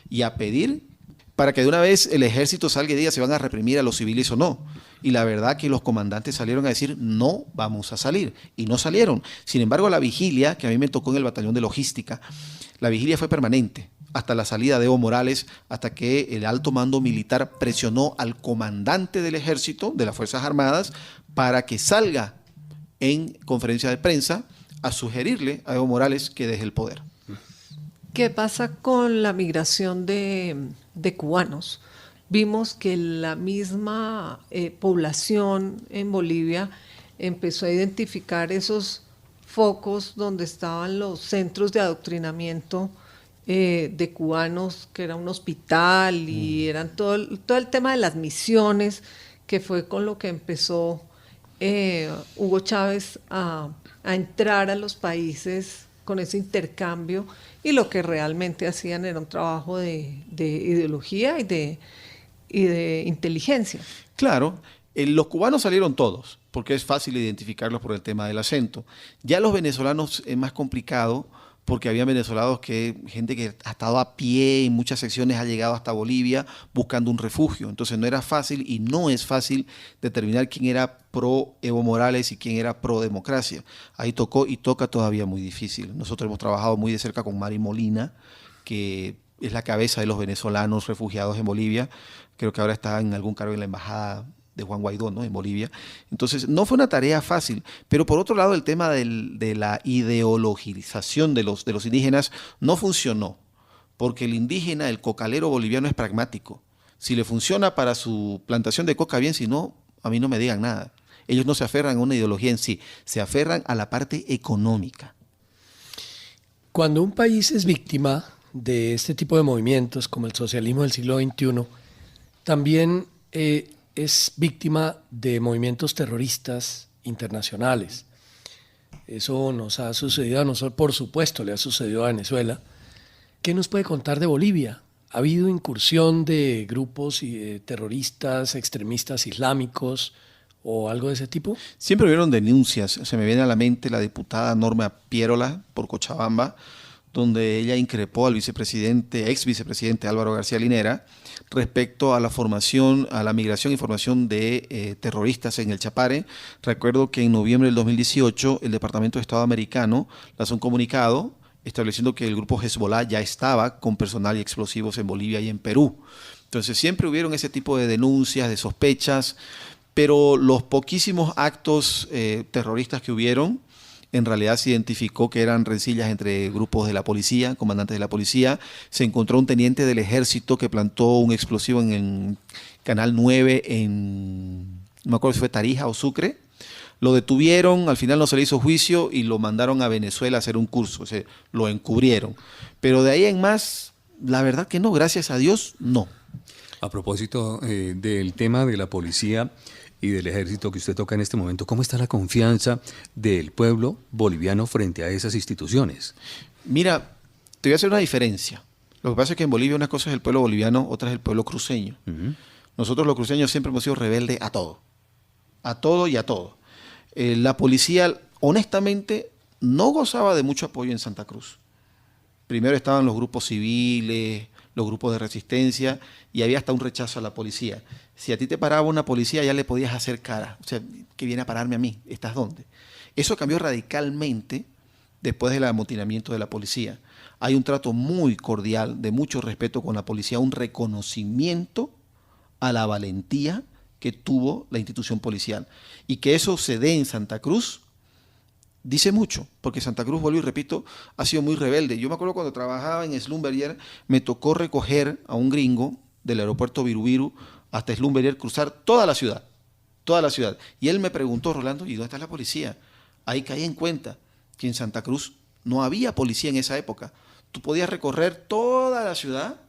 y a pedir para que de una vez el ejército salga y diga si van a reprimir a los civiles o no. Y la verdad que los comandantes salieron a decir no vamos a salir. Y no salieron. Sin embargo, la vigilia, que a mí me tocó en el batallón de logística, la vigilia fue permanente hasta la salida de Evo Morales, hasta que el alto mando militar presionó al comandante del ejército, de las Fuerzas Armadas, para que salga en conferencia de prensa a sugerirle a Evo Morales que deje el poder. ¿Qué pasa con la migración de cubanos? Vimos que la misma población en Bolivia empezó a identificar esos focos donde estaban los centros de adoctrinamiento de cubanos, que era un hospital y eran todo el tema de las misiones, que fue con lo que empezó Hugo Chávez a entrar a los países con ese intercambio, y lo que realmente hacían era un trabajo de ideología y de inteligencia. Claro, los cubanos salieron todos, porque es fácil identificarlos por el tema del acento. Ya los venezolanos es más complicado, porque había venezolanos gente que ha estado a pie en muchas secciones, ha llegado hasta Bolivia buscando un refugio. Entonces no era fácil y no es fácil determinar quién era pro Evo Morales y quién era pro democracia. Ahí tocó y toca todavía muy difícil. Nosotros hemos trabajado muy de cerca con Mari Molina, que es la cabeza de los venezolanos refugiados en Bolivia. Creo que ahora está en algún cargo en la embajada de Juan Guaidó, ¿no?, en Bolivia. Entonces, no fue una tarea fácil, pero por otro lado, el tema de la ideologización de los indígenas no funcionó, porque el indígena, el cocalero boliviano es pragmático. Si le funciona para su plantación de coca, bien, si no, a mí no me digan nada. Ellos no se aferran a una ideología en sí, se aferran a la parte económica. Cuando un país es víctima de este tipo de movimientos, como el socialismo del siglo XXI, También es víctima de movimientos terroristas internacionales. Eso nos ha sucedido a nosotros, por supuesto, le ha sucedido a Venezuela. ¿Qué nos puede contar de Bolivia? ¿Ha habido incursión de grupos terroristas, extremistas islámicos o algo de ese tipo? Siempre hubieron denuncias. Se me viene a la mente la diputada Norma Pierola por Cochabamba, donde ella increpó al ex vicepresidente Álvaro García Linera respecto a la formación, a la migración y formación de terroristas en el Chapare. Recuerdo que en noviembre del 2018 el Departamento de Estado americano lanzó un comunicado estableciendo que el grupo Hezbollah ya estaba con personal y explosivos en Bolivia y en Perú. Entonces siempre hubieron ese tipo de denuncias, de sospechas, pero los poquísimos actos terroristas que hubieron, en realidad se identificó que eran rencillas entre grupos de la policía, comandantes de la policía. Se encontró un teniente del ejército que plantó un explosivo en el Canal 9 no me acuerdo si fue Tarija o Sucre. Lo detuvieron, al final no se le hizo juicio y lo mandaron a Venezuela a hacer un curso, o sea, lo encubrieron. Pero de ahí en más, la verdad que no, gracias a Dios, no. A propósito del tema de la policía y del ejército que usted toca en este momento, ¿cómo está la confianza del pueblo boliviano frente a esas instituciones? Mira, te voy a hacer una diferencia. Lo que pasa es que en Bolivia una cosa es el pueblo boliviano, otra es el pueblo cruceño. Nosotros los cruceños siempre hemos sido rebeldes a todo y a todo. La policía, honestamente, no gozaba de mucho apoyo en Santa Cruz. Primero estaban los grupos civiles, los grupos de resistencia, y había hasta un rechazo a la policía. Si a ti te paraba una policía, ya le podías hacer cara. O sea, ¿qué viene a pararme a mí? ¿Estás dónde? Eso cambió radicalmente después del amotinamiento de la policía. Hay un trato muy cordial, de mucho respeto con la policía, un reconocimiento a la valentía que tuvo la institución policial. Y que eso se dé en Santa Cruz, dice mucho, porque Santa Cruz, vuelvo y repito, ha sido muy rebelde. Yo me acuerdo cuando trabajaba en Slumberger, me tocó recoger a un gringo del aeropuerto Virubiru hasta Slumberger, cruzar toda la ciudad. Y él me preguntó, Rolando, ¿y dónde está la policía? Ahí caí en cuenta que en Santa Cruz no había policía en esa época. Tú podías recorrer toda la ciudad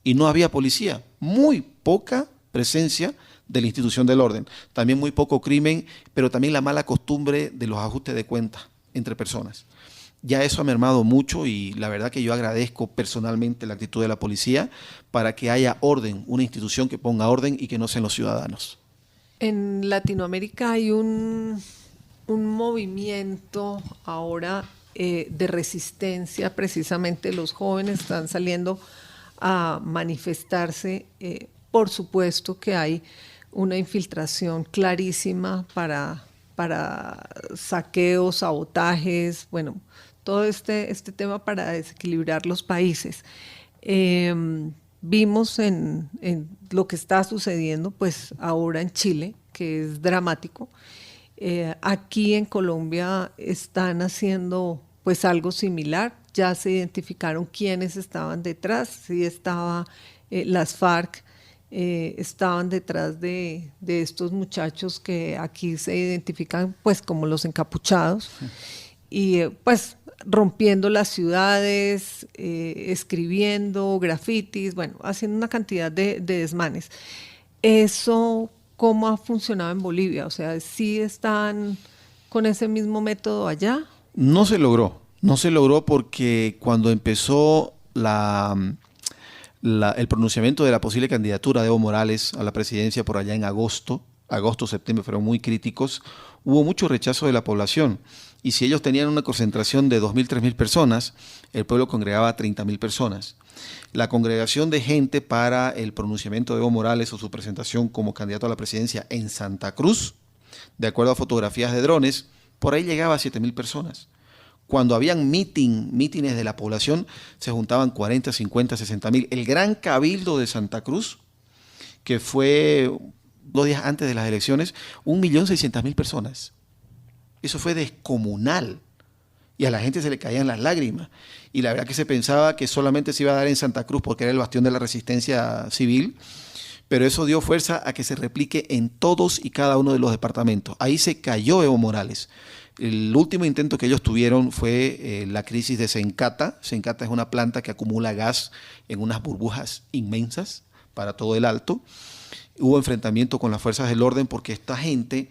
y no había policía. Muy poca presencia de la institución del orden. También muy poco crimen, pero también la mala costumbre de los ajustes de cuentas entre personas. Ya eso ha mermado mucho y la verdad que yo agradezco personalmente la actitud de la policía para que haya orden, una institución que ponga orden y que no sean los ciudadanos. En Latinoamérica hay un movimiento ahora de resistencia, precisamente los jóvenes están saliendo a manifestarse. Por supuesto que hay una infiltración clarísima para saqueos, sabotajes, bueno, todo este tema para desequilibrar los países. Vimos en lo que está sucediendo pues ahora en Chile, que es dramático. Aquí en Colombia están haciendo pues algo similar. Ya se identificaron quiénes estaban detrás. Sí estaba las FARC, estaban detrás de estos muchachos que aquí se identifican pues como los encapuchados. Y pues rompiendo las ciudades, escribiendo grafitis, bueno, haciendo una cantidad de desmanes. Eso, ¿cómo ha funcionado en Bolivia? O sea, ¿sí están con ese mismo método allá? No se logró porque cuando empezó el pronunciamiento de la posible candidatura de Evo Morales a la presidencia por allá en agosto, septiembre fueron muy críticos, hubo mucho rechazo de la población. Y si ellos tenían una concentración de 2.000, 3.000 personas, el pueblo congregaba 30.000 personas. La congregación de gente para el pronunciamiento de Evo Morales o su presentación como candidato a la presidencia en Santa Cruz, de acuerdo a fotografías de drones, por ahí llegaba a 7.000 personas. Cuando habían mítines de la población, se juntaban 40, 50, 60.000. El gran cabildo de Santa Cruz, que fue 2 días antes de las elecciones, 1.600.000 personas. Eso fue descomunal y a la gente se le caían las lágrimas. Y la verdad que se pensaba que solamente se iba a dar en Santa Cruz porque era el bastión de la resistencia civil, pero eso dio fuerza a que se replique en todos y cada uno de los departamentos. Ahí se cayó Evo Morales. El último intento que ellos tuvieron fue la crisis de Sencata. Sencata es una planta que acumula gas en unas burbujas inmensas para todo el Alto. Hubo enfrentamiento con las fuerzas del orden porque esta gente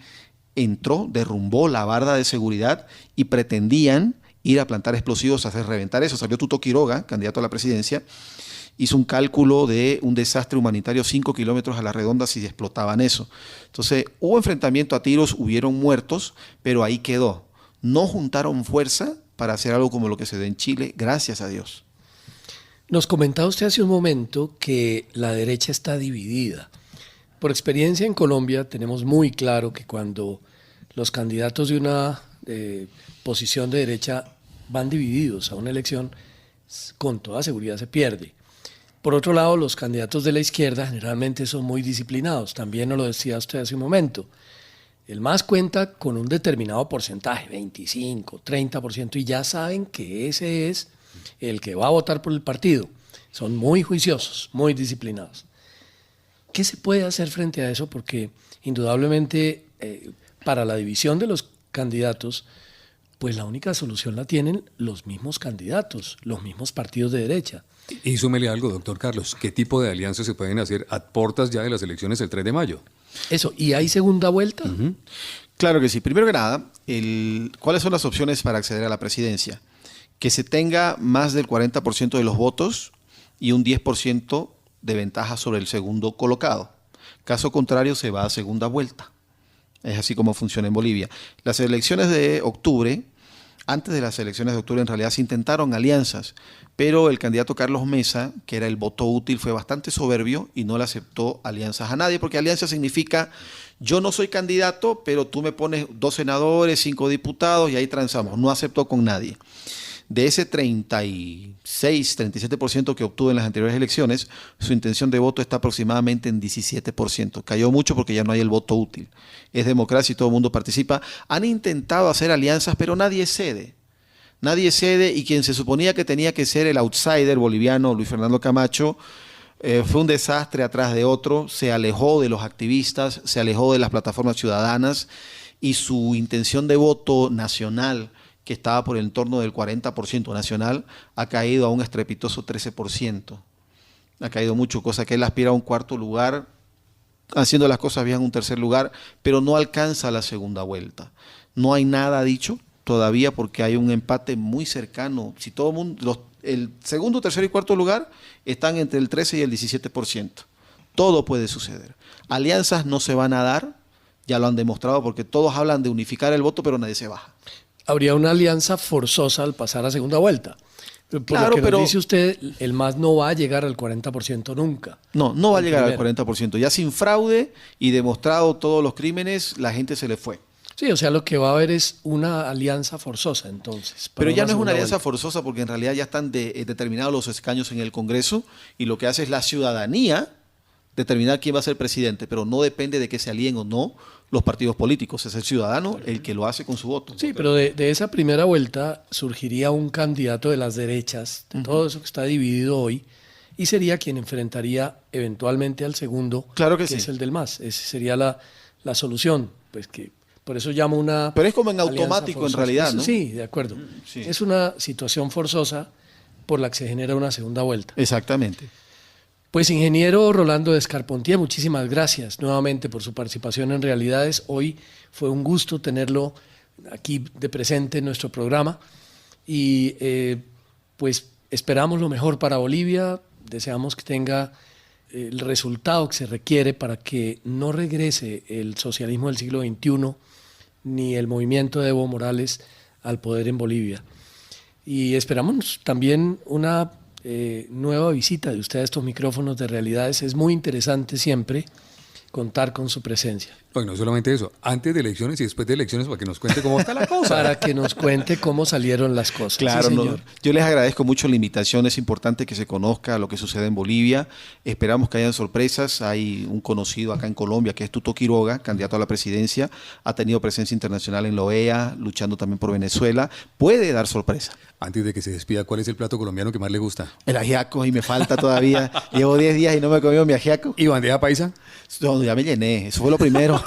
entró, derrumbó la barda de seguridad y pretendían ir a plantar explosivos, a hacer reventar eso. Salió Tuto Quiroga, candidato a la presidencia, hizo un cálculo de un desastre humanitario 5 kilómetros a la redonda si explotaban eso. Entonces, hubo enfrentamiento a tiros, hubieron muertos, pero ahí quedó. No juntaron fuerza para hacer algo como lo que se dio en Chile, gracias a Dios. Nos comentaba usted hace un momento que la derecha está dividida. Por experiencia en Colombia tenemos muy claro que cuando los candidatos de una posición de derecha van divididos a una elección, con toda seguridad se pierde. Por otro lado, los candidatos de la izquierda generalmente son muy disciplinados. También nos lo decía usted hace un momento. El MAS cuenta con un determinado porcentaje, 25, 30%, y ya saben que ese es el que va a votar por el partido. Son muy juiciosos, muy disciplinados. ¿Qué se puede hacer frente a eso? Porque indudablemente para la división de los candidatos, pues la única solución la tienen los mismos candidatos, los mismos partidos de derecha. Y súmele algo, doctor Carlos, ¿qué tipo de alianzas se pueden hacer a puertas ya de las elecciones el 3 de mayo? Eso, ¿y hay segunda vuelta? Claro que sí. Primero que nada, ¿cuáles son las opciones para acceder a la presidencia? Que se tenga más del 40% de los votos y un 10% de ventaja sobre el segundo colocado. Caso contrario, se va a segunda vuelta. Es así como funciona en Bolivia. Las elecciones de octubre, antes de las elecciones de octubre en realidad se intentaron alianzas, pero el candidato Carlos Mesa, que era el voto útil, fue bastante soberbio y no le aceptó alianzas a nadie, porque alianza significa yo no soy candidato, pero tú me pones 2 senadores, 5 diputados y ahí transamos. No aceptó con nadie. De ese 36, 37% que obtuvo en las anteriores elecciones, su intención de voto está aproximadamente en 17%. Cayó mucho porque ya no hay el voto útil. Es democracia y todo el mundo participa. Han intentado hacer alianzas, pero nadie cede. Nadie cede, y quien se suponía que tenía que ser el outsider boliviano, Luis Fernando Camacho, fue un desastre atrás de otro. Se alejó de los activistas, se alejó de las plataformas ciudadanas, y su intención de voto nacional, que estaba por el entorno del 40% nacional, ha caído a un estrepitoso 13%. Ha caído mucho, cosa que él aspira a un cuarto lugar, haciendo las cosas bien, un tercer lugar, pero no alcanza la segunda vuelta. No hay nada dicho todavía porque hay un empate muy cercano. Si todo el mundo, el segundo, tercer y cuarto lugar están entre el 13 y el 17%. Todo puede suceder. Alianzas no se van a dar, ya lo han demostrado, porque todos hablan de unificar el voto, pero nadie se baja. Habría una alianza forzosa al pasar a segunda vuelta. Por lo que nos dice usted, el MAS no va a llegar al 40% nunca. No va a llegar al 40%. Ya sin fraude y demostrado todos los crímenes, la gente se le fue. Sí, o sea, lo que va a haber es una alianza forzosa entonces. Pero ya no es una alianza forzosa porque en realidad ya están determinados los escaños en el Congreso, y lo que hace es la ciudadanía determinar quién va a ser presidente, pero no depende de que se alíen o no los partidos políticos. Es el ciudadano el que lo hace con su voto. Sí, pero de esa primera vuelta surgiría un candidato de las derechas, de todo eso que está dividido hoy, y sería quien enfrentaría eventualmente al segundo, claro que sí, es el del MAS. Esa sería la solución, pues que por eso llamo una... Pero es como en automático en realidad, ¿no? Sí, de acuerdo. Sí. Es una situación forzosa por la que se genera una segunda vuelta. Exactamente. Pues ingeniero Rolando Descarpontier, muchísimas gracias nuevamente por su participación en Realidades. Hoy fue un gusto tenerlo aquí de presente en nuestro programa y pues esperamos lo mejor para Bolivia, deseamos que tenga el resultado que se requiere para que no regrese el socialismo del siglo XXI ni el movimiento de Evo Morales al poder en Bolivia. Y esperamos también una nueva visita de usted a estos micrófonos de Realidades. Es muy interesante siempre contar con su presencia. Bueno, no solamente eso, antes de elecciones y después de elecciones, para que nos cuente cómo está la cosa. Para que nos cuente cómo salieron las cosas. Claro, sí, no, yo les agradezco mucho la invitación, es importante que se conozca lo que sucede en Bolivia. Esperamos que hayan sorpresas. Hay un conocido acá en Colombia que es Tuto Quiroga, candidato a la presidencia, ha tenido presencia internacional en la OEA, luchando también por Venezuela. Puede dar sorpresa. Antes de que se despida, ¿cuál es el plato colombiano que más le gusta? El ajiaco, y me falta todavía. Llevo 10 días y no me he comido mi ajiaco. ¿Y bandeja paisa? No, ya me llené, eso fue lo primero.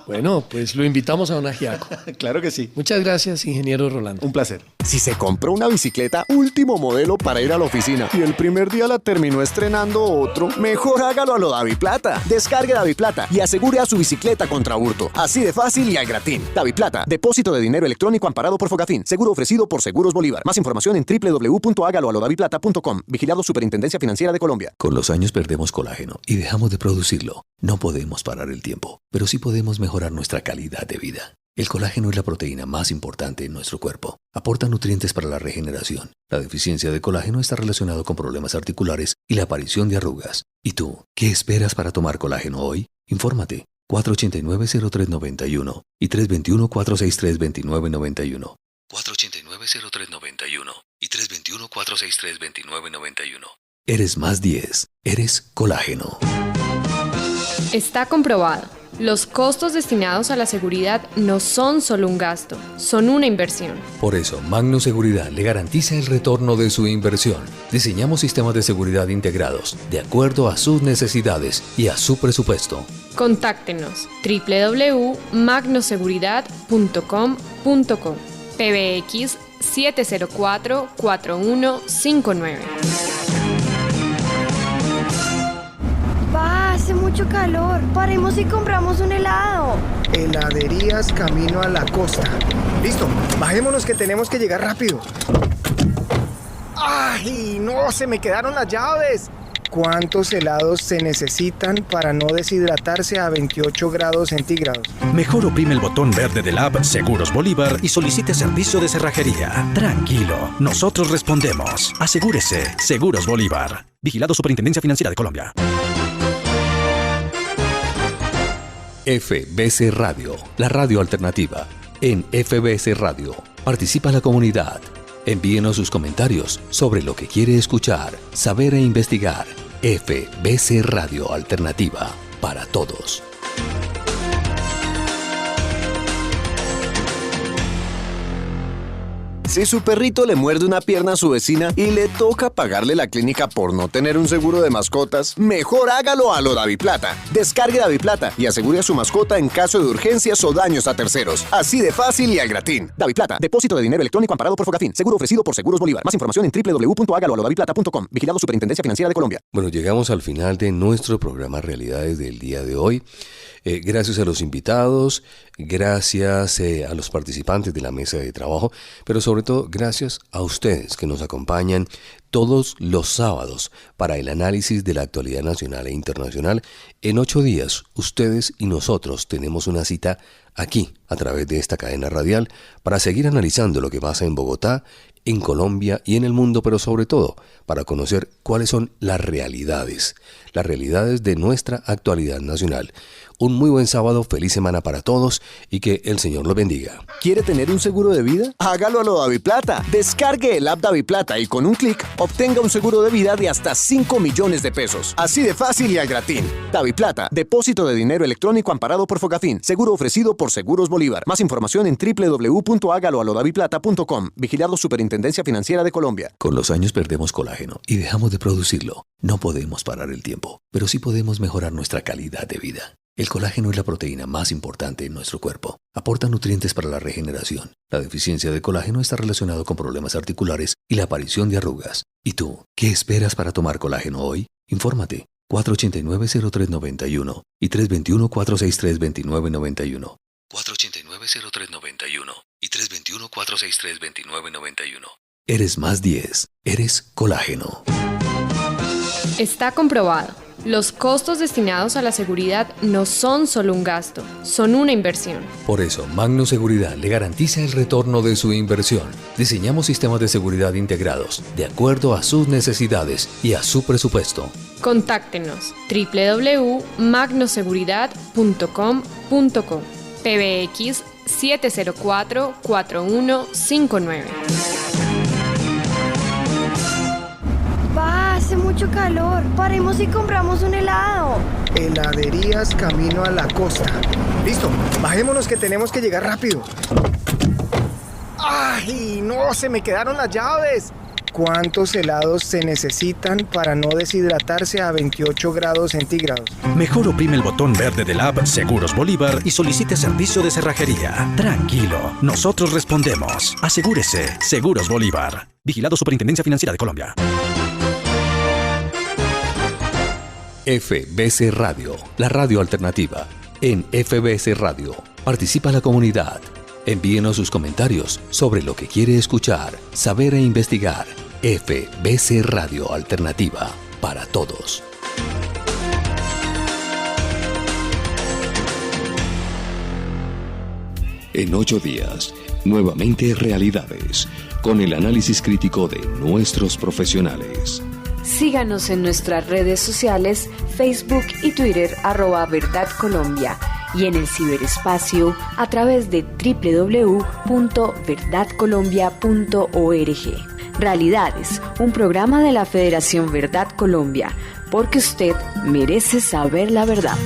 Bueno, pues lo invitamos a un ajiaco. Claro que sí. Muchas gracias, ingeniero Rolando. Un placer. Si se compró una bicicleta último modelo para ir a la oficina y el primer día la terminó estrenando otro, mejor hágalo a lo DaviPlata. Descargue DaviPlata y asegure a su bicicleta contra hurto. Así de fácil y al gratín. DaviPlata, depósito de dinero electrónico amparado por Fogafín. Seguro ofrecido por Seguros Bolívar. Más información en www.hágaloalodavipLata.com. Vigilado Superintendencia Financiera de Colombia. Con los años perdemos colágeno y dejamos de producirlo. No podemos parar el tiempo, pero sí podemos mejorar nuestra calidad de vida. El colágeno es la proteína más importante en nuestro cuerpo. Aporta nutrientes para la regeneración. La deficiencia de colágeno está relacionado con problemas articulares y la aparición de arrugas. ¿Y tú, qué esperas para tomar colágeno hoy? Infórmate. 489-0391 y 321-463-2991. 489-0391 y 321-463-2991. Eres más 10. Eres colágeno. Está comprobado. Los costos destinados a la seguridad no son solo un gasto, son una inversión. Por eso, Magno Seguridad le garantiza el retorno de su inversión. Diseñamos sistemas de seguridad integrados, de acuerdo a sus necesidades y a su presupuesto. Contáctenos www.magnoseguridad.com.co PBX 704-4159. Hace mucho calor. Paremos y compramos un helado. Heladerías camino a la costa. Listo, bajémonos que tenemos que llegar rápido. ¡Ay, no! Se me quedaron las llaves. ¿Cuántos helados se necesitan para no deshidratarse a 28 grados centígrados? Mejor oprime el botón verde de la app Seguros Bolívar y solicite servicio de cerrajería. Tranquilo, nosotros respondemos. Asegúrese, Seguros Bolívar. Vigilado Superintendencia Financiera de Colombia. FBC Radio, la radio alternativa. En FBC Radio, participa la comunidad. Envíenos sus comentarios sobre lo que quiere escuchar, saber e investigar. FBC Radio Alternativa, para todos. Si su perrito le muerde una pierna a su vecina y le toca pagarle la clínica por no tener un seguro de mascotas, mejor hágalo a lo DaviPlata. Descargue DaviPlata y asegure a su mascota en caso de urgencias o daños a terceros. Así de fácil y al gratín. DaviPlata, depósito de dinero electrónico amparado por Fogafín. Seguro ofrecido por Seguros Bolívar. Más información en www.hágaloalodavipLata.com. Vigilado Superintendencia Financiera de Colombia. Bueno, llegamos al final de nuestro programa Realidades del día de hoy. Gracias a los invitados, gracias a los participantes de la mesa de trabajo, pero sobre todo gracias a ustedes que nos acompañan todos los sábados para el análisis de la actualidad nacional e internacional. En 8 días, ustedes y nosotros tenemos una cita aquí, a través de esta cadena radial, para seguir analizando lo que pasa en Bogotá, en Colombia y en el mundo, pero sobre todo para conocer cuáles son las realidades de nuestra actualidad nacional. Un muy buen sábado, feliz semana para todos y que el Señor los bendiga. ¿Quiere tener un seguro de vida? Hágalo a lo DaviPlata. Descargue el app DaviPlata y con un clic obtenga un seguro de vida de hasta 5 millones de pesos. Así de fácil y al gratín. DaviPlata, depósito de dinero electrónico amparado por Fogafín. Seguro ofrecido por Seguros Bolívar. Más información en www.hágaloalodavipLata.com. Vigilado Superintendencia Financiera de Colombia. Con los años perdemos colágeno y dejamos de producirlo. No podemos parar el tiempo, pero sí podemos mejorar nuestra calidad de vida. El colágeno es la proteína más importante en nuestro cuerpo. Aporta nutrientes para la regeneración. La deficiencia de colágeno está relacionado con problemas articulares y la aparición de arrugas. ¿Y tú, qué esperas para tomar colágeno hoy? Infórmate. 489-0391 y 321-463-2991. 489-0391 y 321-463-2991. Eres más 10. Eres colágeno. Está comprobado. Los costos destinados a la seguridad no son solo un gasto, son una inversión. Por eso, Magno Seguridad le garantiza el retorno de su inversión. Diseñamos sistemas de seguridad integrados, de acuerdo a sus necesidades y a su presupuesto. Contáctenos www.magnoseguridad.com.co PBX 704-4159. Hace mucho calor. Paremos y compramos un helado. Heladerías camino a la costa. Listo, bajémonos que tenemos que llegar rápido. ¡Ay, no! Se me quedaron las llaves. ¿Cuántos helados se necesitan para no deshidratarse a 28 grados centígrados? Mejor oprime el botón verde de la app Seguros Bolívar y solicite servicio de cerrajería. Tranquilo, nosotros respondemos. Asegúrese, Seguros Bolívar. Vigilado Superintendencia Financiera de Colombia. FBC Radio, la radio alternativa. En FBC Radio, participa la comunidad. Envíenos sus comentarios sobre lo que quiere escuchar, saber e investigar. FBC Radio Alternativa, para todos. En 8 días, nuevamente realidades, con el análisis crítico de nuestros profesionales. Síganos en nuestras redes sociales, Facebook y Twitter, @verdadcolombia, y en el ciberespacio a través de www.verdadcolombia.org. Realidades, un programa de la Federación Verdad Colombia, porque usted merece saber la verdad.